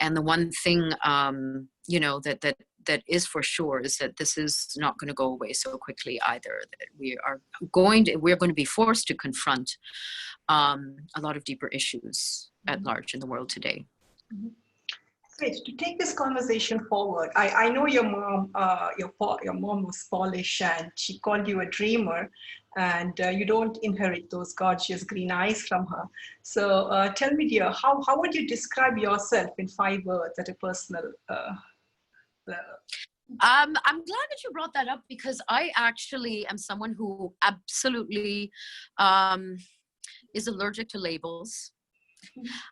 And the one thing, you know, that is for sure is that this is not going to go away so quickly either. That we're going to be forced to confront a lot of deeper issues at large in the world today. Great. To take this conversation forward, I know your mom, your mom was Polish, and she called you a dreamer, and you don't inherit those gorgeous green eyes from her. So tell me, dear, how would you describe yourself in 5 words at a personal level? I'm glad that you brought that up, because I actually am someone who absolutely is allergic to labels.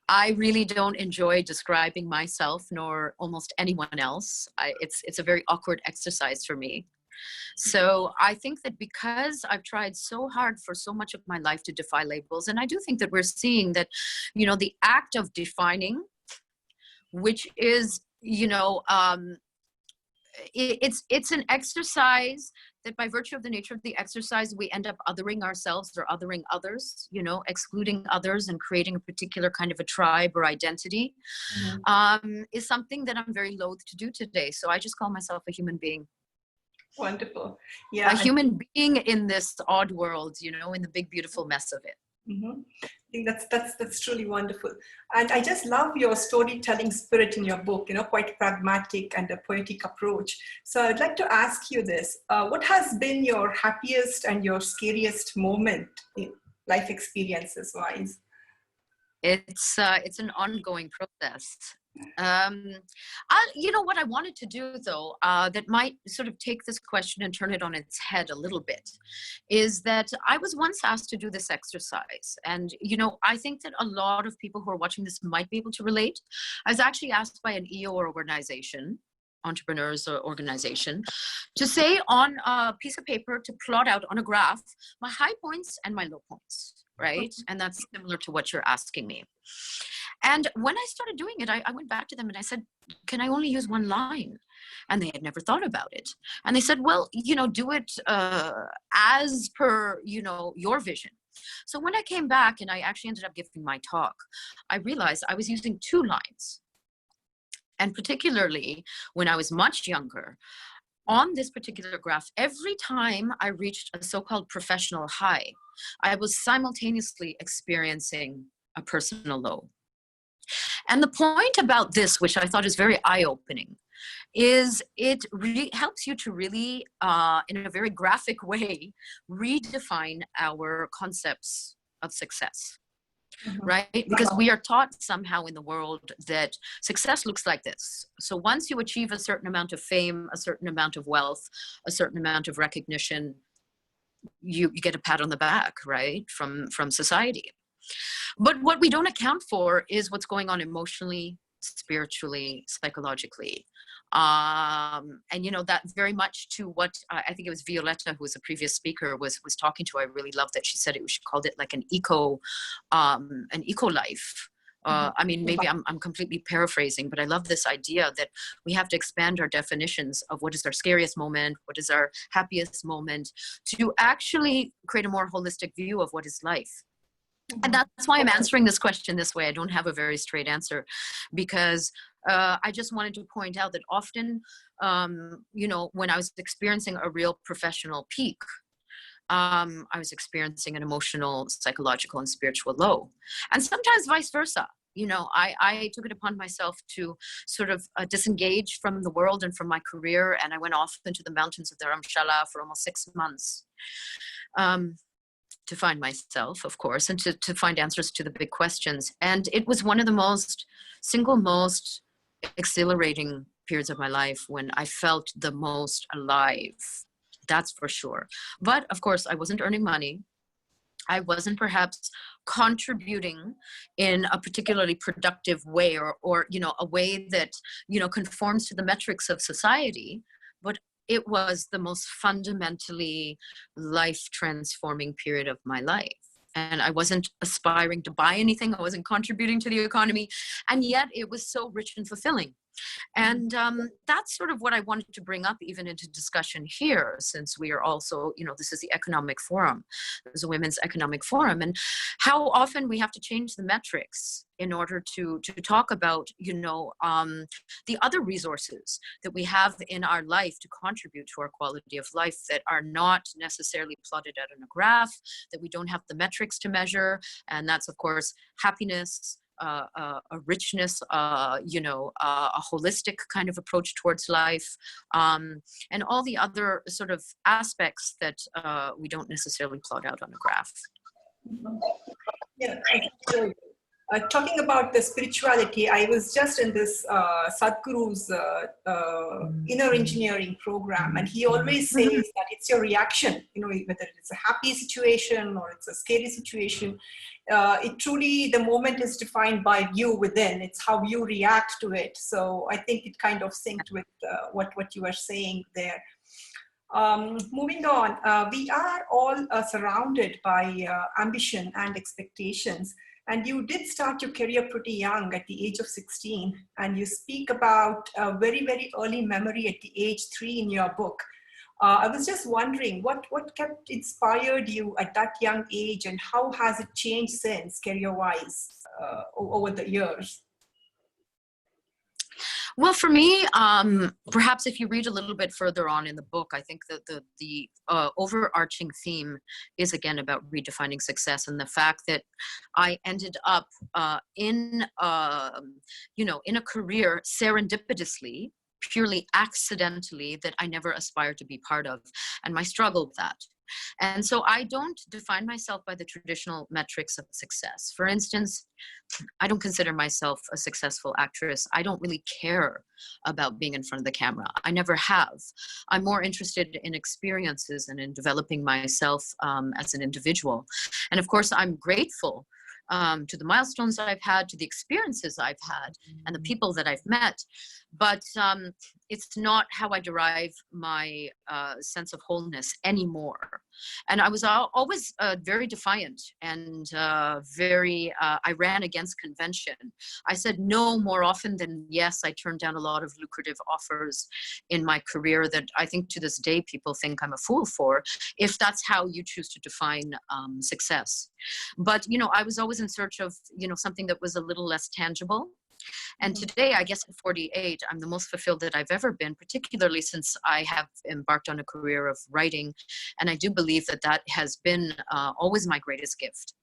I really don't enjoy describing myself, nor almost anyone else. It's a very awkward exercise for me. So I think that because I've tried so hard for so much of my life to defy labels, and I do think that we're seeing that, you know, the act of defining, which is, you know, it's an exercise that by virtue of the nature of the exercise, we end up othering ourselves or othering others, you know, excluding others and creating a particular kind of a tribe or identity, is something that I'm very loath to do today. So I just call myself a human being. Wonderful. Yeah. A human being in this odd world, you know, in the big, beautiful mess of it. I think that's truly wonderful. And I just love your storytelling spirit in your book, you know, quite pragmatic and a poetic approach. So I'd like to ask you this. What has been your happiest and your scariest moment in life experiences wise? It's an ongoing process. You know what I wanted to do, though, that might sort of take this question and turn it on its head a little bit, is that I was once asked to do this exercise. And, you know, I think that a lot of people who are watching this might be able to relate. I was actually asked by an EO organization, entrepreneurs or organization, to say on a piece of paper, to plot out on a graph, my high points and my low points, right? And that's similar to what you're asking me. And when I started doing it, I went back to them and I said, can I only use one line? And they had never thought about it. And they said, well, you know, do it as per, you know, your vision. So when I came back and I actually ended up giving my talk, I realized I was using 2 lines. And particularly when I was much younger, on this particular graph, every time I reached a so-called professional high, I was simultaneously experiencing a personal low. And the point about this, which I thought is very eye-opening, is it really helps you to really, in a very graphic way, redefine our concepts of success, right? Because we are taught somehow in the world that success looks like this. So once you achieve a certain amount of fame, a certain amount of wealth, a certain amount of recognition, you get a pat on the back, right, from society. But what we don't account for is what's going on emotionally, spiritually, psychologically. And, you know, that very much to what I think it was Violetta, who was a previous speaker, was talking to. I really love that she said it. She called it like an eco life. I mean, maybe I'm completely paraphrasing, but I love this idea that we have to expand our definitions of what is our scariest moment, what is our happiest moment, to actually create a more holistic view of what is life. And that's why I'm answering this question this way. I don't have a very straight answer, because I just wanted to point out that often, you know, when I was experiencing a real professional peak, I was experiencing an emotional, psychological, and spiritual low. And sometimes vice versa. You know, I took it upon myself to sort of disengage from the world and from my career. And I went off into the mountains of Dharamshala for almost 6 months. To find myself, of course, and to find answers to the big questions. And it was one of the single most exhilarating periods of my life when I felt the most alive. That's for sure. But of course, I wasn't earning money. I wasn't perhaps contributing in a particularly productive way, or you know, a way that, you know, conforms to the metrics of society. But it was the most fundamentally life-transforming period of my life. And I wasn't aspiring to buy anything. I wasn't contributing to the economy. And yet it was so rich and fulfilling. And that's sort of what I wanted to bring up even into discussion here, since we are also, you know, this is the economic forum. There's a women's economic forum. And how often we have to change the metrics in order to talk about, you know, the other resources that we have in our life to contribute to our quality of life that are not necessarily plotted out on a graph, that we don't have the metrics to measure. And that's, of course, happiness, a richness, you know, a holistic kind of approach towards life, and all the other sort of aspects that we don't necessarily plot out on a graph. Yeah, talking about the spirituality, I was just in this Sadhguru's inner engineering program, and he always says that it's your reaction, you know, whether it's a happy situation or it's a scary situation. It truly, the moment is defined by you within. It's how you react to it. So I think it kind of synced with what you were saying there. Moving on, we are all surrounded by ambition and expectations. And you did start your career pretty young, at the age of 16. And you speak about a very, very early memory at the age 3 in your book. I was just wondering, what kept inspired you at that young age, and how has it changed since, career-wise, over the years? Well, for me, perhaps if you read a little bit further on in the book, I think that the overarching theme is again about redefining success, and the fact that I ended up in you know, in a career serendipitously, purely accidentally, that I never aspired to be part of, and my struggle with that. And so I don't define myself by the traditional metrics of success. For instance, I don't consider myself a successful actress. I don't really care about being in front of the camera. I never have. I'm more interested in experiences and in developing myself as an individual. And of course, I'm grateful to the milestones I've had, to the experiences I've had, and the people that I've met. But it's not how I derive my sense of wholeness anymore. And I was always very defiant and I ran against convention. I said no more often than yes. I turned down a lot of lucrative offers in my career that I think to this day people think I'm a fool for, if that's how you choose to define success. But, you know, I was always in search of, you know, something that was a little less tangible. And today, I guess at 48, I'm the most fulfilled that I've ever been, particularly since I have embarked on a career of writing. And I do believe that that has been always my greatest gift.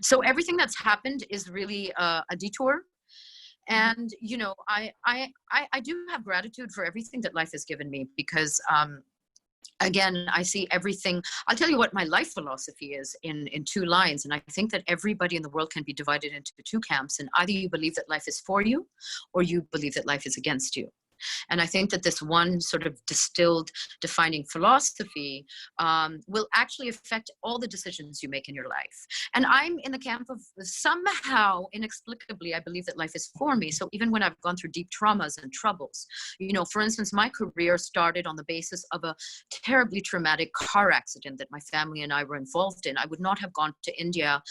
So everything that's happened is really a detour. And, you know, I do have gratitude for everything that life has given me, because again, I see everything. I'll tell you what my life philosophy is in 2 lines. And I think that everybody in the world can be divided into 2 camps. And either you believe that life is for you, or you believe that life is against you. And I think that this one sort of distilled, defining philosophy will actually affect all the decisions you make in your life. And I'm in the camp of somehow, inexplicably, I believe that life is for me. So even when I've gone through deep traumas and troubles, you know, for instance, my career started on the basis of a terribly traumatic car accident that my family and I were involved in. I would not have gone to India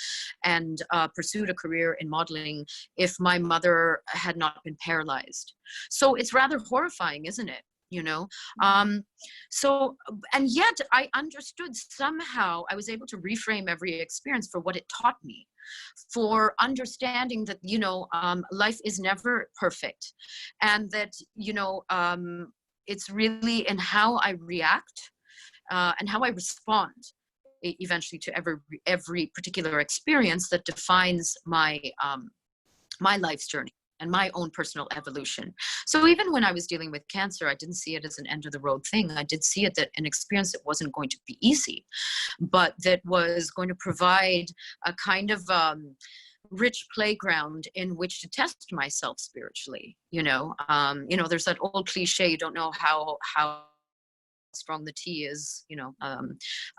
and pursued a career in modeling if my mother had not been paralyzed. So it's rather horrifying, isn't it? You know, so, and yet I understood somehow, I was able to reframe every experience for what it taught me. for understanding that, you know, life is never perfect, and that, you know, it's really in how I react and how I respond eventually to every particular experience that defines my my life's journey and my own personal evolution. So even when I was dealing with cancer, I didn't see it as an end of the road thing. I did see it that an experience that wasn't going to be easy, but that was going to provide a kind of rich playground in which to test myself spiritually. You know, there's that old cliche, you don't know how strong the tea is, you know,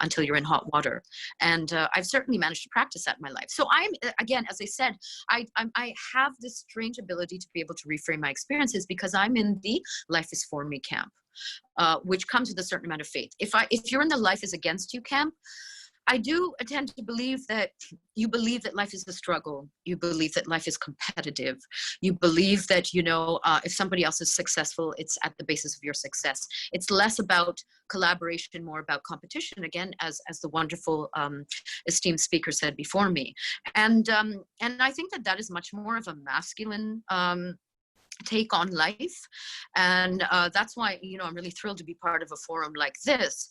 until you're in hot water. And I've certainly managed to practice that in my life. So I'm, again, as I said, I have this strange ability to be able to reframe my experiences because I'm in the life is for me camp, which comes with a certain amount of faith. If you're in the life is against you camp, I do tend to believe that you believe that life is a struggle. You believe that life is competitive. You believe that, you know, if somebody else is successful, it's at the basis of your success. It's less about collaboration, more about competition, again, as the wonderful esteemed speaker said before me. And I think that is much more of a masculine take on life, and that's why, you know, I'm really thrilled to be part of a forum like this,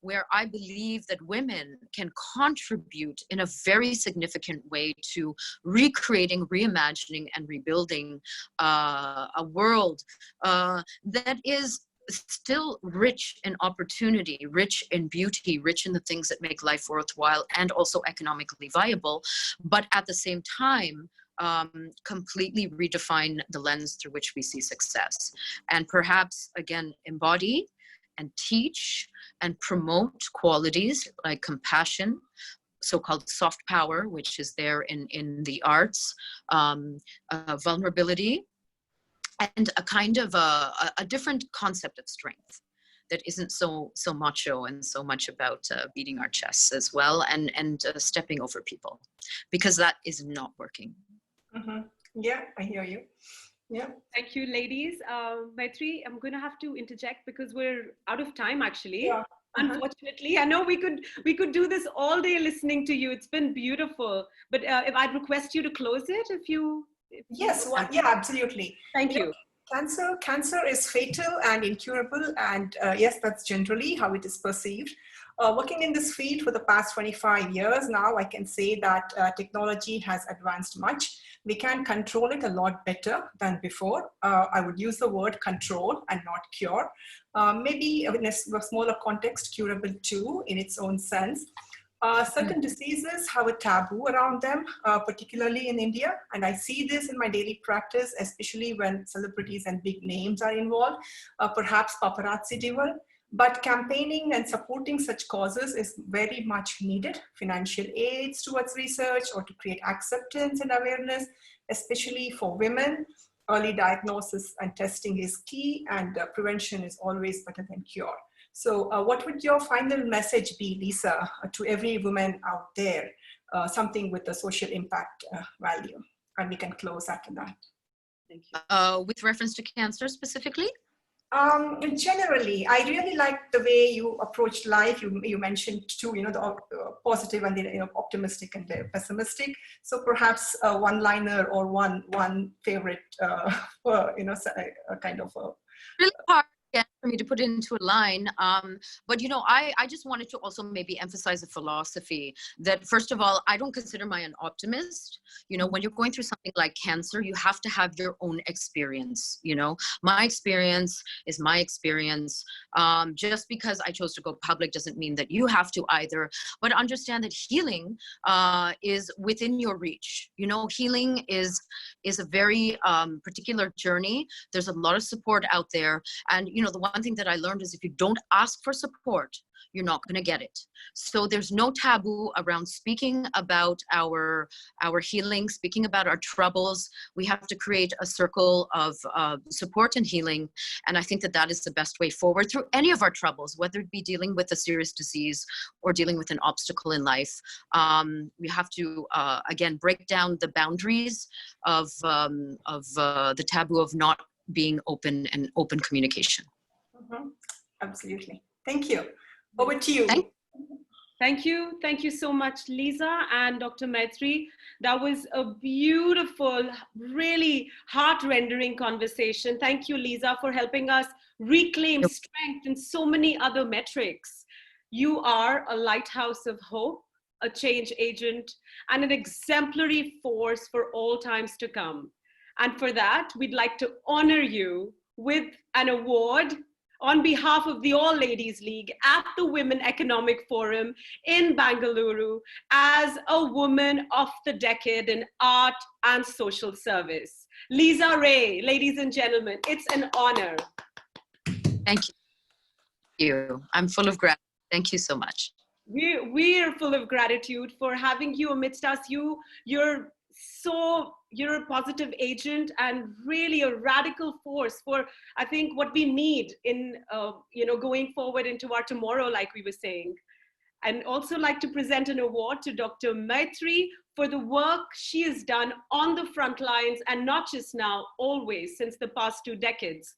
where I believe that women can contribute in a very significant way to recreating, reimagining, and rebuilding a world that is still rich in opportunity, rich in beauty, rich in the things that make life worthwhile and also economically viable, but at the same time completely redefine the lens through which we see success, and perhaps again embody and teach and promote qualities like compassion, so-called soft power, which is there in the arts, vulnerability, and a kind of a different concept of strength that isn't so macho and so much about beating our chests as well, and stepping over people, because that is not working. Mm-hmm. Yeah, I hear you. Yeah. Thank you, ladies. Maitri, I'm going to have to interject because we're out of time, actually. Yeah. Unfortunately, I know we could do this all day listening to you. It's been beautiful. But if I'd request you to close it, yes, yeah, absolutely. Thank you. Cancer is fatal and incurable, and yes, that's generally how it is perceived. Working in this field for the past 25 years now, I can say that technology has advanced much. We can control it a lot better than before. I would use the word control and not cure. Maybe in a smaller context, curable too in its own sense. Certain diseases have a taboo around them, particularly in India. And I see this in my daily practice, especially when celebrities and big names are involved, perhaps paparazzi driven. But campaigning and supporting such causes is very much needed. Financial aids towards research or to create acceptance and awareness, especially for women. Early diagnosis and testing is key, and prevention is always better than cure. So what would your final message be, Lisa, to every woman out there, something with a social impact value? And we can close after that. Thank you. With reference to cancer specifically? Generally, I really like the way you approached life. You mentioned too, you know, the positive and the optimistic and the pessimistic. So perhaps a one-liner or one favorite, kind of. Really hard for me to put into a line, but I just wanted to also maybe emphasize a philosophy that, first of all, I don't consider myself an optimist. When you're going through something like cancer, you have to have your own experience. My experience is my experience. Just because I chose to go public doesn't mean that you have to either, but understand that healing is within your reach. Healing is a very particular journey. There's a lot of support out there, and the one thing that I learned is if you don't ask for support, you're not going to get it. So there's no taboo around speaking about our healing, speaking about our troubles. We have to create a circle of support and healing. And I think that is the best way forward through any of our troubles, whether it be dealing with a serious disease or dealing with an obstacle in life. We have to, again, break down the boundaries of the taboo of not being open and open communication. Mm-hmm. Absolutely. Thank you. Over to you. Thank you. Thank you so much, Lisa and Dr. Maitri. That was a beautiful, really heart-rendering conversation. Thank you, Lisa, for helping us reclaim strength in so many other metrics. You are a lighthouse of hope, a change agent, and an exemplary force for all times to come. And for that, we'd like to honor you with an award on behalf of the All Ladies League at the Women Economic Forum in Bengaluru as a Woman of the Decade in Art and Social Service. Lisa Ray, ladies and gentlemen, it's an honor. Thank you. I'm full of gratitude. Thank you so much. We're full of gratitude for having you amidst us. You're a positive agent and really a radical force for, I think, what we need in, going forward into our tomorrow, like we were saying. And also like to present an award to Dr. Maitri for the work she has done on the front lines, and not just now, always since the past 2 decades,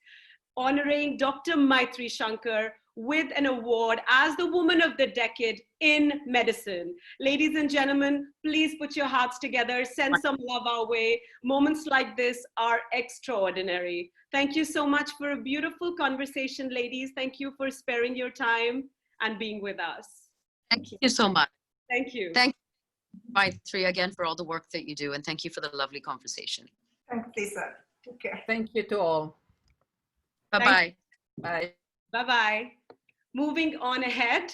honoring Dr. Maitri Shankar with an award as the Woman of the Decade in Medicine. Ladies and gentlemen, please put your hearts together, send some love our way. Moments like this are extraordinary. Thank you so much for a beautiful conversation, ladies. Thank you for sparing your time and being with us. Thank you so much. Thank you. Thank you, Maitri, again for all the work that you do, and thank you for the lovely conversation. Thanks, Lisa. Okay. Thank you to all. Bye-bye. Bye. Bye-bye. Moving on ahead,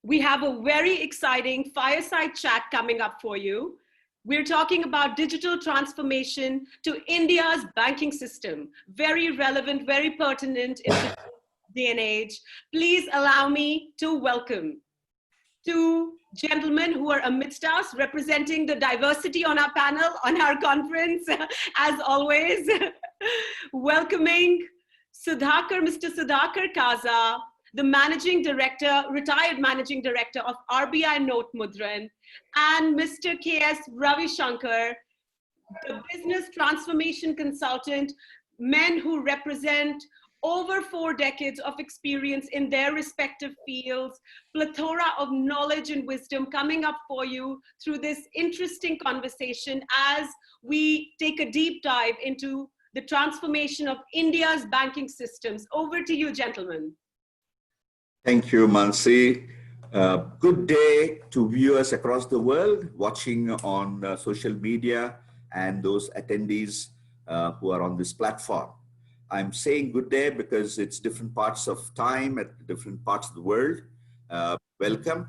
we have a very exciting fireside chat coming up for you. We're talking about digital transformation to India's banking system. Very relevant, very pertinent in this day and age. Please allow me to welcome 2 gentlemen who are amidst us, representing the diversity on our panel, on our conference, as always. Welcoming Mr. Sudhakar Kaza, the retired managing director of RBI Note Mudran, and Mr. K.S. Ravi Shankar, the business transformation consultant, men who represent over 4 decades of experience in their respective fields, plethora of knowledge and wisdom coming up for you through this interesting conversation as we take a deep dive into the transformation of India's banking systems. Over to you, gentlemen. Thank you, Mansi. Good day to viewers across the world watching on social media and those attendees who are on this platform. I'm saying good day because it's different parts of time at different parts of the world. Welcome.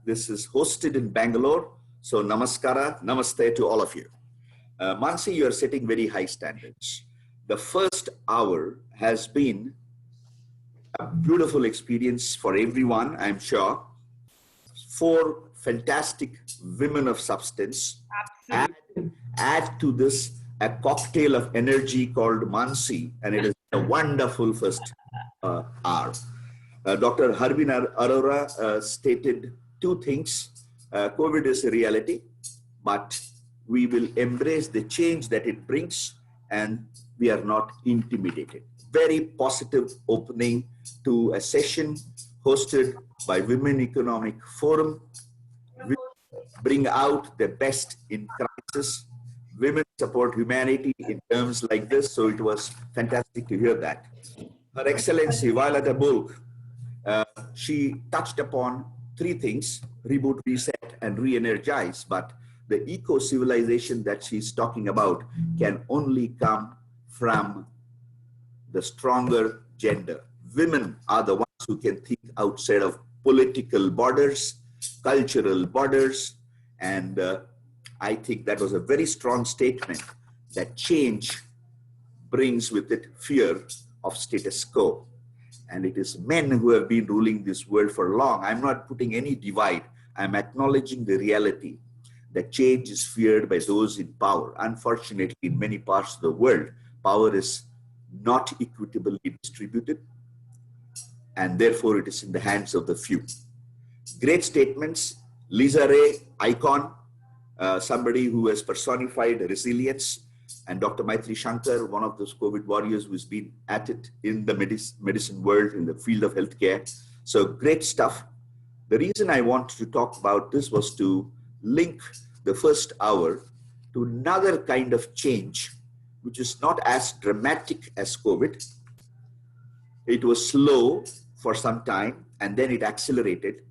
This is hosted in Bangalore. So namaskara, namaste to all of you. Mansi, you are setting very high standards. The first hour has been a beautiful experience for everyone, I'm sure. 4 fantastic women of substance. Add to this a cocktail of energy called Mansi, and it is a wonderful first hour. Dr. Harbin Arora stated 2 things. COVID is a reality, but we will embrace the change that it brings, and we are not intimidated. Very positive opening to a session hosted by Women Economic Forum. We bring out the best in crisis. Women support humanity in terms like this, so it was fantastic to hear that. Her Excellency Violeta Bulk, she touched upon 3 things: reboot, reset, and re-energize. But the eco-civilization that she's talking about can only come from the stronger gender. Women are the ones who can think outside of political borders, cultural borders, and I think that was a very strong statement that change brings with it fear of status quo. And it is men who have been ruling this world for long. I'm not putting any divide. I'm acknowledging the reality that change is feared by those in power. Unfortunately, in many parts of the world, power is not equitably distributed, and therefore it is in the hands of the few. Great statements. Lisa Ray, icon, somebody who has personified resilience, and Dr. Maitri Shankar, one of those COVID warriors who's been at it in the medicine world, in the field of healthcare. So great stuff. The reason I wanted to talk about this was to link the first hour to another kind of change, which is not as dramatic as COVID. It was slow for some time and then it accelerated.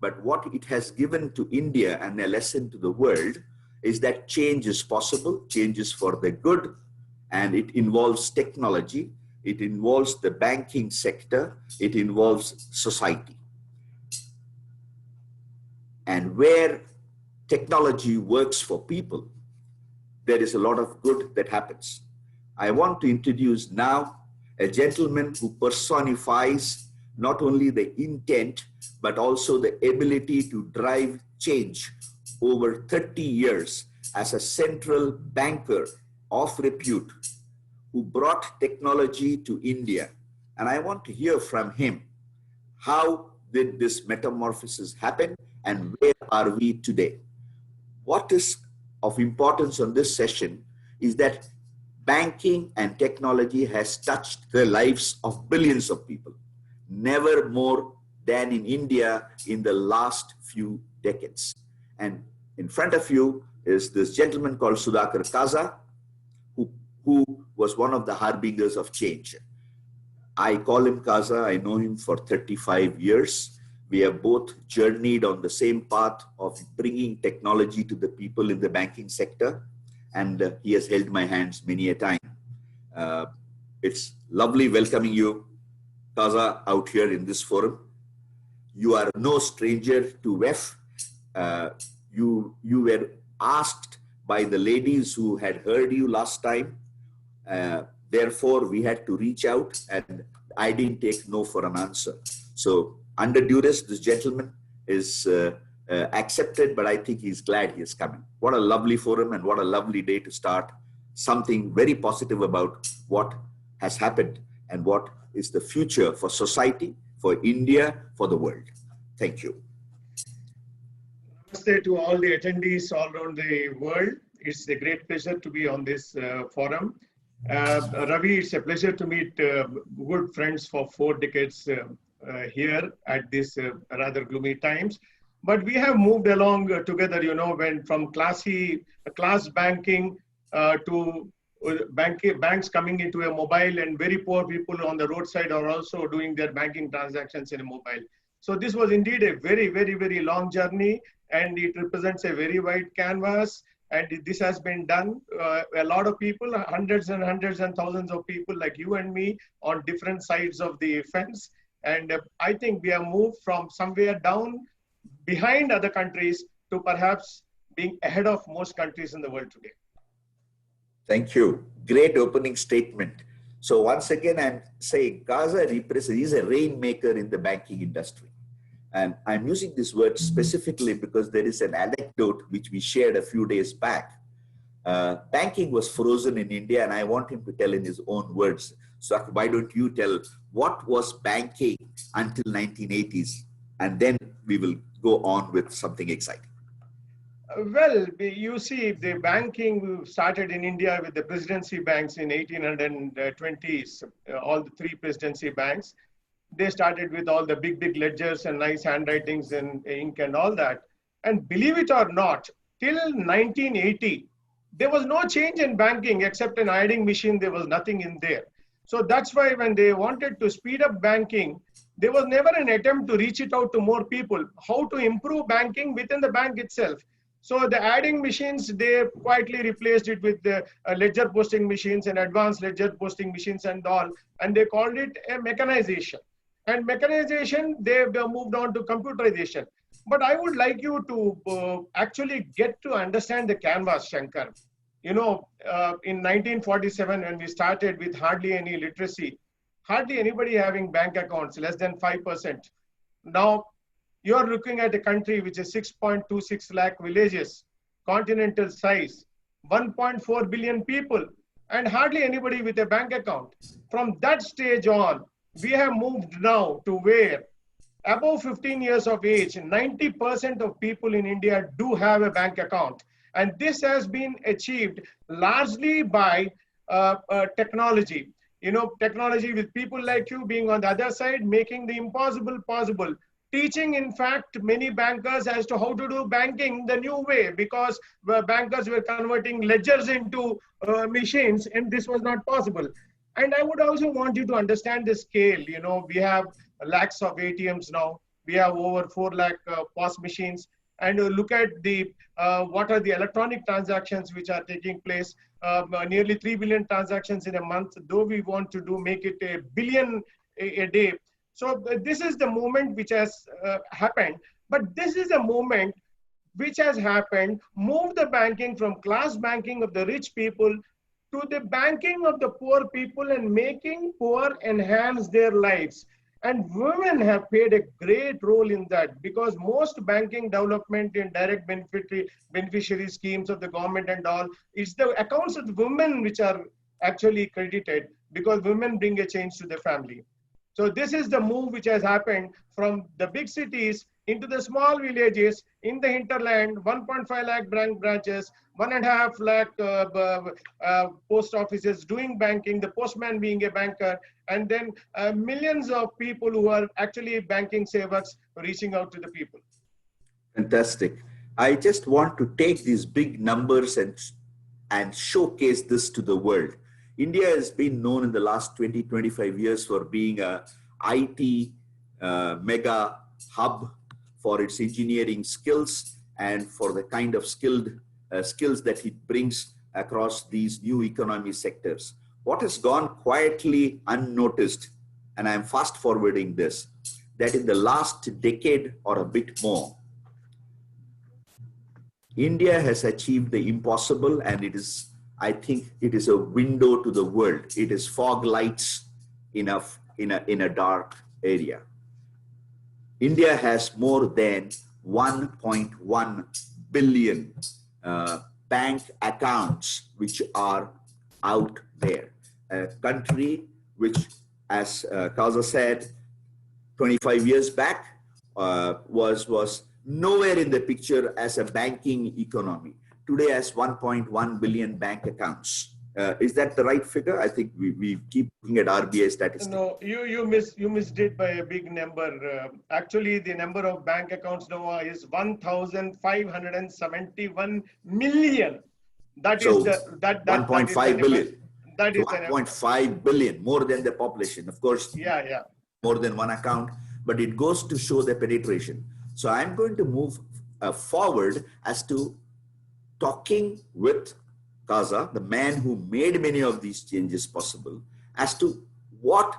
But what it has given to India and a lesson to the world is that change is possible, change is for the good, and it involves technology, it involves the banking sector, it involves society. And where technology works for people, there is a lot of good that happens. I want to introduce now a gentleman who personifies not only the intent, but also the ability to drive change over 30 years as a central banker of repute who brought technology to India. And I want to hear from him. How did this metamorphosis happen and where are we today? What is of importance on this session is that banking and technology has touched the lives of billions of people, never more than in India in the last few decades. And in front of you is this gentleman called Sudhakar Kaza, who was one of the harbingers of change. I call him Kaza. I know him for 35 years. We have both journeyed on the same path of bringing technology to the people in the banking sector, and he has held my hands many a time. It's lovely welcoming you, Kaza, out here in this forum. You are no stranger to WEF. You were asked by the ladies who had heard you last time. Therefore, we had to reach out, and I didn't take no for an answer. So under duress, this gentleman is accepted, but I think he's glad he is coming. What a lovely forum and what a lovely day to start something very positive about what has happened and what is the future for society, for India, for the world. Thank you. Namaste to all the attendees all around the world. It's a great pleasure to be on this forum. Ravi, it's a pleasure to meet good friends for 4 decades here at this rather gloomy times. But we have moved along together, you know, when from class banking to banks coming into a mobile, and very poor people on the roadside are also doing their banking transactions in a mobile. So this was indeed a very, very, very long journey, and it represents a very wide canvas. And this has been done. A lot of people, hundreds and thousands of people like you and me on different sides of the fence. And I think we have moved from somewhere down behind other countries to perhaps being ahead of most countries in the world today. Thank you. Great opening statement. So once again, I'm saying Gaza is a rainmaker in the banking industry. And I'm using this word specifically because there is an anecdote which we shared a few days back. Banking was frozen in India, and I want him to tell in his own words. So why don't you tell what was banking until 1980s? And then we will go on with something exciting. Well, you see, the banking started in India with the presidency banks in 1820s, all the 3 presidency banks. They started with all the big ledgers and nice handwritings and ink and all that. And believe it or not, till 1980, there was no change in banking except an ironing machine. There was nothing in there. So that's why when they wanted to speed up banking, there was never an attempt to reach it out to more people, how to improve banking within the bank itself. So the adding machines, they quietly replaced it with the ledger posting machines and advanced ledger posting machines and all. And they called it a mechanization. And mechanization, they moved on to computerization. But I would like you to actually get to understand the canvas, Shankar. You know, in 1947, when we started with hardly any literacy, hardly anybody having bank accounts, less than 5%. Now, you're looking at a country which is 6.26 lakh villages, continental size, 1.4 billion people, and hardly anybody with a bank account. From that stage on, we have moved now to where above 15 years of age, 90% of people in India do have a bank account. And this has been achieved largely by technology. You know, technology with people like you being on the other side, making the impossible possible, teaching, in fact, many bankers as to how to do banking the new way, because bankers were converting ledgers into machines, and this was not possible. And I would also want you to understand the scale. You know, we have lakhs of ATMs now. We have over 4 lakh POS machines. And look at the what are the electronic transactions which are taking place. Nearly 3 billion transactions in a month, though we want to make it a billion a day. So this is the movement which has happened. But this is a movement which has happened, move the banking from class banking of the rich people to the banking of the poor people, and making poor enhance their lives. And women have played a great role in that, because most banking development in direct beneficiary schemes of the government and all, it's the accounts of the women which are actually credited, because women bring a change to the family. So this is the move which has happened from the big cities into the small villages in the hinterland. 1.5 lakh bank branches, 1.5 lakh post offices doing banking, the postman being a banker, and then millions of people who are actually banking savers reaching out to the people. Fantastic. I just want to take these big numbers and showcase this to the world. India has been known in the last 20-25 years for being a IT mega hub for its engineering skills and for the kind of skills that it brings across these new economy sectors. What has gone quietly unnoticed, and I'm fast forwarding this, that in the last decade or a bit more, India has achieved the impossible, and it is, I think, it is a window to the world. It is fog lights in a dark area. India has more than 1.1 billion bank accounts which are out there. A country which, as Kaza said, 25 years back was nowhere in the picture as a banking economy. Today has 1.1 billion bank accounts. Is that the right figure? I think we keep looking at RBI statistics. No, you missed it by a big number. Actually, the number of bank accounts now is 1,571 million. That is 1.5 billion. That is 1.5 billion, more than the population. Of course, yeah, more than one account, but it goes to show the penetration. So I'm going to move forward as to talking with Kaza, the man who made many of these changes possible, as to what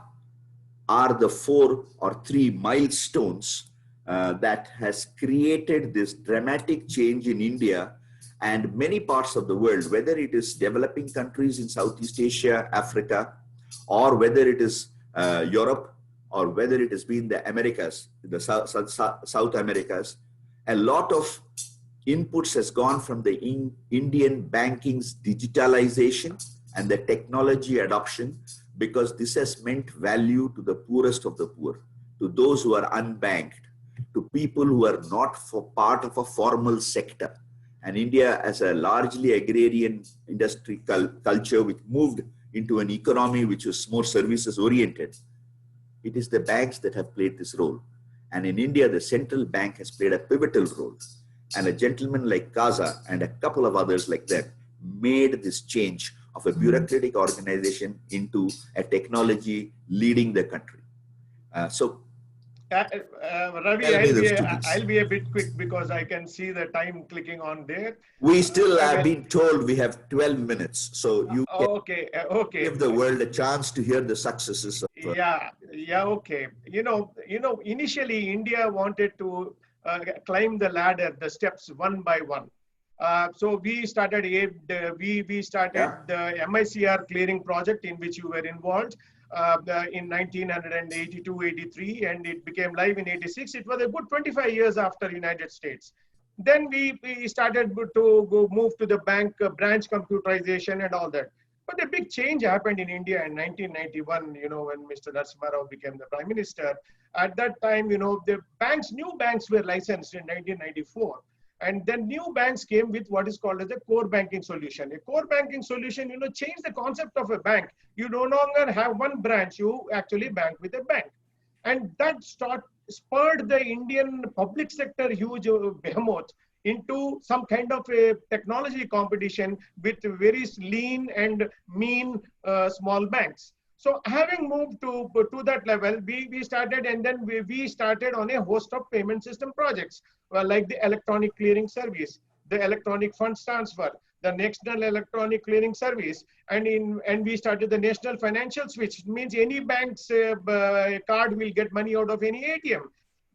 are the 4 or 3 milestones that has created this dramatic change in India and many parts of the world, whether it is developing countries in Southeast Asia, Africa, or whether it is Europe, or whether it has been the Americas, the South Americas. A lot of inputs has gone from the Indian banking's digitalization and the technology adoption, because this has meant value to the poorest of the poor, to those who are unbanked, to people who are not part of a formal sector. And India, as a largely agrarian industry culture, which moved into an economy which was more services oriented, it is the banks that have played this role. And in India, the central bank has played a pivotal role. And a gentleman like Kaza and a couple of others like that made this change of a bureaucratic organization into a technology leading the country. Ravi, I'll be a bit quick because I can see the time clicking on there. We still have been told we have 12 minutes. So you can give the world a chance to hear the successes. Okay. You know, initially India wanted to climb the ladder, the steps one by one. So we started the MICR clearing project in which you were involved in 1982-83, and it became live in 86. It was a good 25 years after United States. Then we started to move to the bank branch computerization and all that. But a big change happened in India in 1991, when Mr. Narasimha Rao became the Prime Minister. At that time, the new banks were licensed in 1994. And then new banks came with what is called as a core banking solution. A core banking solution, changed the concept of a bank. You no longer have one branch, you actually bank with a bank. And that spurred the Indian public sector huge behemoth into some kind of a technology competition with very lean and mean small banks. So having moved to that level, we started, and then we started on a host of payment system projects, like the electronic clearing service, the electronic funds transfer, the national electronic clearing service, and we started the national financial switch. It means any bank's card will get money out of any ATM.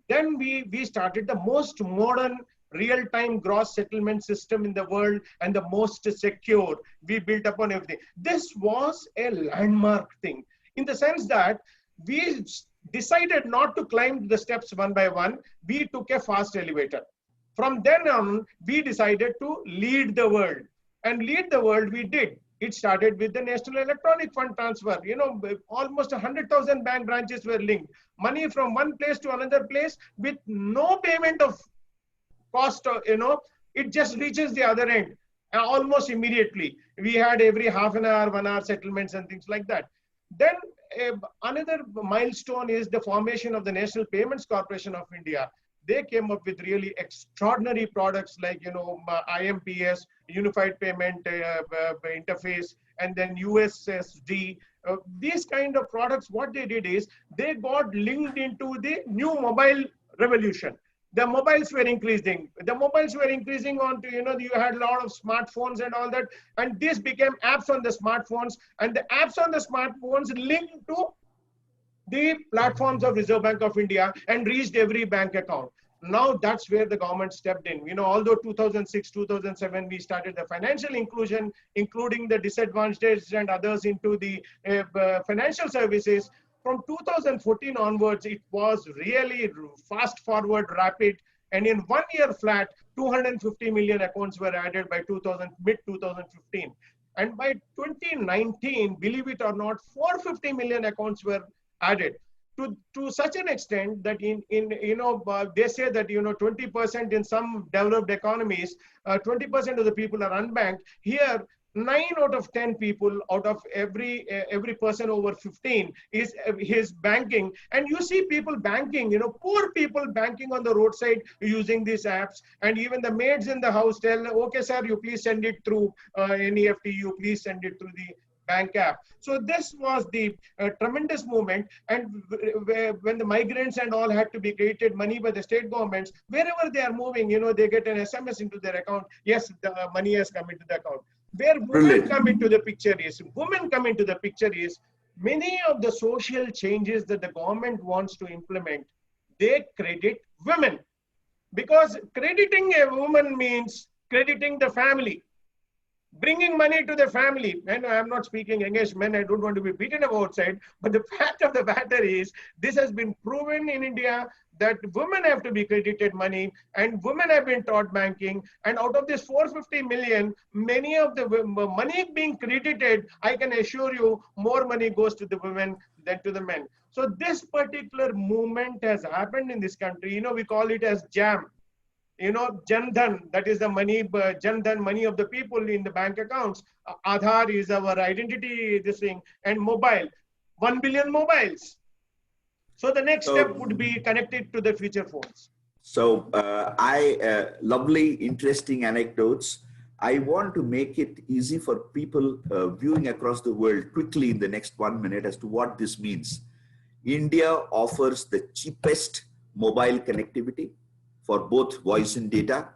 Then we started the most modern real-time gross settlement system in the world and the most secure. We built upon everything. This was a landmark thing in the sense that we decided not to climb the steps one by one. We took a fast elevator. From then on, we decided to lead the world, and lead the world we did. It started with the National Electronic Fund Transfer. You know, almost 100,000 bank branches were linked. Money from one place to another place with no payment of cost, you know, it just reaches the other end almost immediately. We had every half an hour, 1 hour settlements and things like that. Then another milestone is the formation of the National Payments Corporation of India. They came up with really extraordinary products like, you know, IMPS, Unified Payment Interface, and then USSD. These kind of products, what they did is they got linked into the new mobile revolution. The mobiles were increasing. The mobiles were increasing onto, you know, you had a lot of smartphones and all that. And this became apps on the smartphones. And the apps on the smartphones linked to the platforms of Reserve Bank of India and reached every bank account. Now that's where the government stepped in. You know, although 2006, 2007, we started the financial inclusion, including the disadvantaged and others into the financial services. From 2014 onwards, it was really fast forward, rapid. And in 1 year flat, 250 million accounts were added by mid-2015. And by 2019, believe it or not, 450 million accounts were added. To such an extent that they say that, you know, 20% in some developed economies, 20% of the people are unbanked. Here, 9 out of 10 people out of every person over 15 is banking. And you see people banking, you know, poor people banking on the roadside using these apps. And even the maids in the house tell, okay, sir, you please send it through NEFT, you please send it through the bank app. So this was the tremendous movement. And when the migrants and all had to be created money by the state governments, wherever they are moving, you know, they get an SMS into their account. Yes, the money has come into the account. Where women come into the picture is, many of the social changes that the government wants to implement, they credit women. Because crediting a woman means crediting the family, bringing money to the family. And I'm not speaking against men, I don't want to be beaten up outside, but the fact of the matter is, this has been proven in India that women have to be credited money, and women have been taught banking. And out of this 450 million, many of the money being credited, I can assure you, more money goes to the women than to the men. So this particular movement has happened in this country. You know, we call it as JAM. You know, Jan Dhan, that is the money, Jan Dhan, money of the people in the bank accounts. Aadhaar is our identity, this thing, and mobile, 1 billion mobiles. So the next step would be connected to the feature phones. So lovely, interesting anecdotes. I want to make it easy for people viewing across the world quickly in the next 1 minute as to what this means. India offers the cheapest mobile connectivity for both voice and data.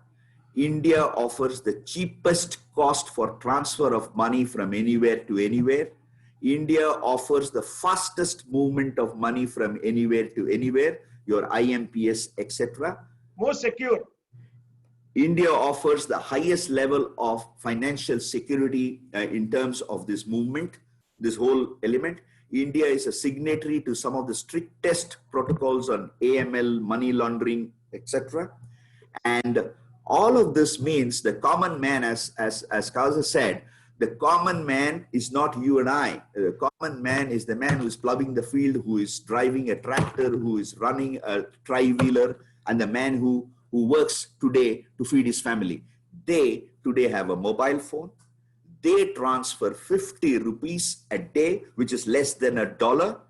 India offers the cheapest cost for transfer of money from anywhere to anywhere. India offers the fastest movement of money from anywhere to anywhere, your IMPS, etc. More secure. India offers the highest level of financial security in terms of this movement, this whole element. India is a signatory to some of the strictest protocols on AML, money laundering, etc. And all of this means the common man, as Kaza said, the common man is not you and I. The common man is the man who is plowing the field, who is driving a tractor, who is running a tri-wheeler, and the man who works today to feed his family. They today have a mobile phone. They transfer 50 rupees a day, which is less than $1.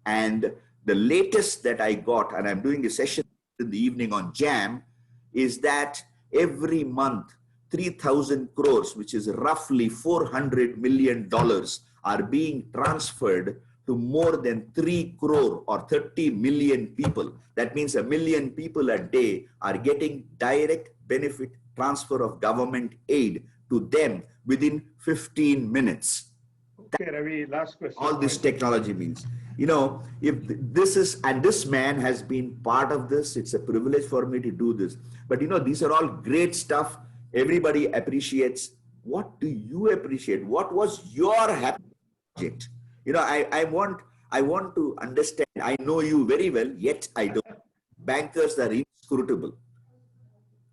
And the latest that I got, and I'm doing a session in the evening on JAM, is that every month, 3,000 crores, which is roughly $400 million, are being transferred to more than 3 crore or 30 million people. That means 1 million people a day are getting direct benefit transfer of government aid to them within 15 minutes. Okay, Ravi, last question. All this technology means, you know, if this is, and this man has been part of this, it's a privilege for me to do this. But you know, these are all great stuff. Everybody appreciates. What do you appreciate? What was your happy project? You know, I want to understand. I know you very well, yet I don't. Bankers are inscrutable.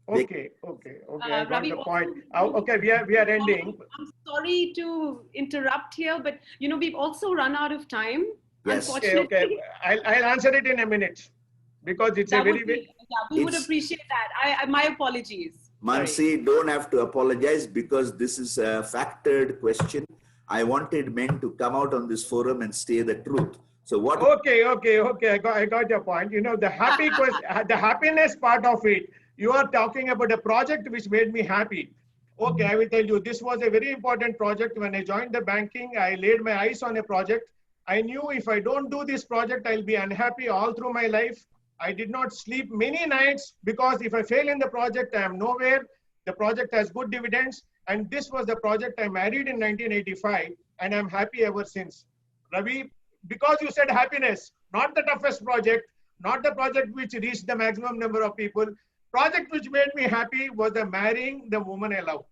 Okay. I got Ravi, the point. also, Okay, we are ending. I'm sorry to interrupt here, but you know, we've also run out of time. Yes. Unfortunately. Okay. I'll answer it in a minute because it's a very big. We would appreciate that. My apologies. Mansi, don't have to apologize because this is a factored question. I wanted men to come out on this forum and say the truth. So what? Okay. I got your point. You know, the happy question, the happiness part of it. You are talking about a project which made me happy. Okay, I will tell you, this was a very important project. When I joined the banking, I laid my eyes on a project. I knew if I don't do this project, I'll be unhappy all through my life. I did not sleep many nights because if I fail in the project, I am nowhere. The project has good dividends. And this was the project I married in 1985, and I'm happy ever since. Ravi, because you said happiness, not the toughest project, not the project which reached the maximum number of people. Project which made me happy was the marrying the woman I love.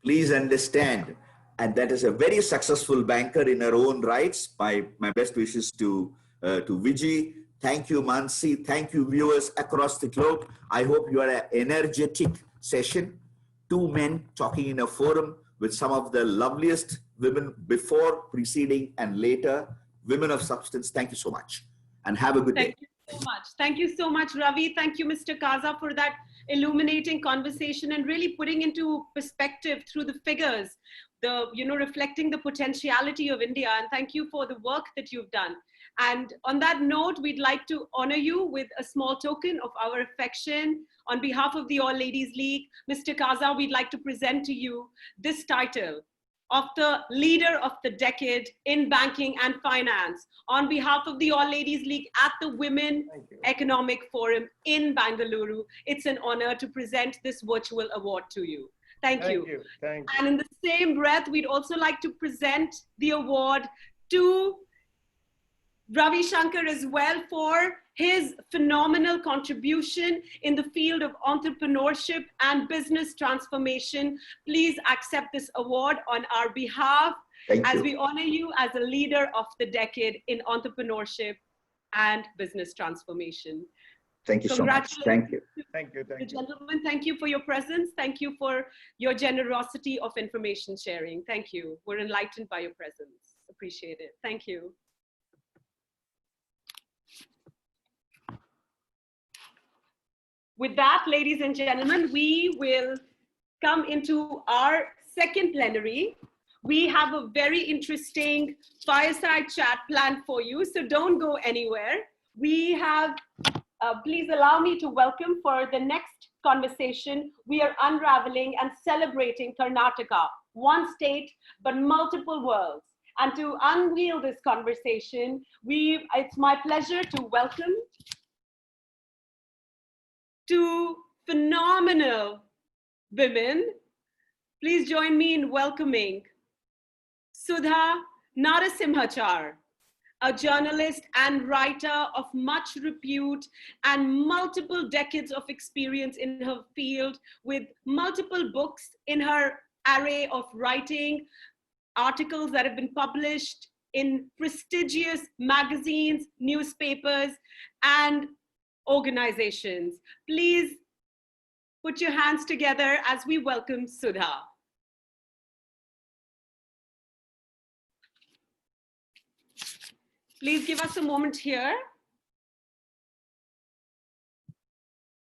Please understand, and that is a very successful banker in her own rights. My best wishes to Vijay. Thank you, Mansi. Thank you, viewers across the globe. I hope you are an energetic session. Two men talking in a forum with some of the loveliest women before, preceding, and later. Women of substance. Thank you so much, and have a good day. Thank you so much. Thank you so much, Ravi. Thank you, Mr. Kaza, for that illuminating conversation and really putting into perspective through the figures, reflecting the potentiality of India. And thank you for the work that you've done. And on that note, we'd like to honor you with a small token of our affection. On behalf of the All Ladies League, Mr. Kaza, we'd like to present to you this title of the Leader of the Decade in Banking and Finance on behalf of the All Ladies League at the Women Economic Forum in Bengaluru. It's an honor to present this virtual award to you. Thank you. Thank you. And in the same breath, we'd also like to present the award to Ravi Shankar as well for his phenomenal contribution in the field of entrepreneurship and business transformation. Please accept this award on our behalf as we honor you as a leader of the decade in entrepreneurship and business transformation. Thank you so much. Thank you. Thank you. Gentlemen, thank you for your presence. Thank you for your generosity of information sharing. Thank you. We're enlightened by your presence. Appreciate it. Thank you. With that, ladies and gentlemen, we will come into our second plenary. We have a very interesting fireside chat planned for you, so don't go anywhere. We have, please allow me to welcome for the next conversation. We are unraveling and celebrating Karnataka, one state, but multiple worlds. And to unveil this conversation, it's my pleasure to welcome two phenomenal women. Please join me in welcoming Sudha Narasimhachar, a journalist and writer of much repute and multiple decades of experience in her field with multiple books in her array of writing, articles that have been published in prestigious magazines, newspapers, and organizations. Please put your hands together as we welcome Sudha. Please give us a moment here.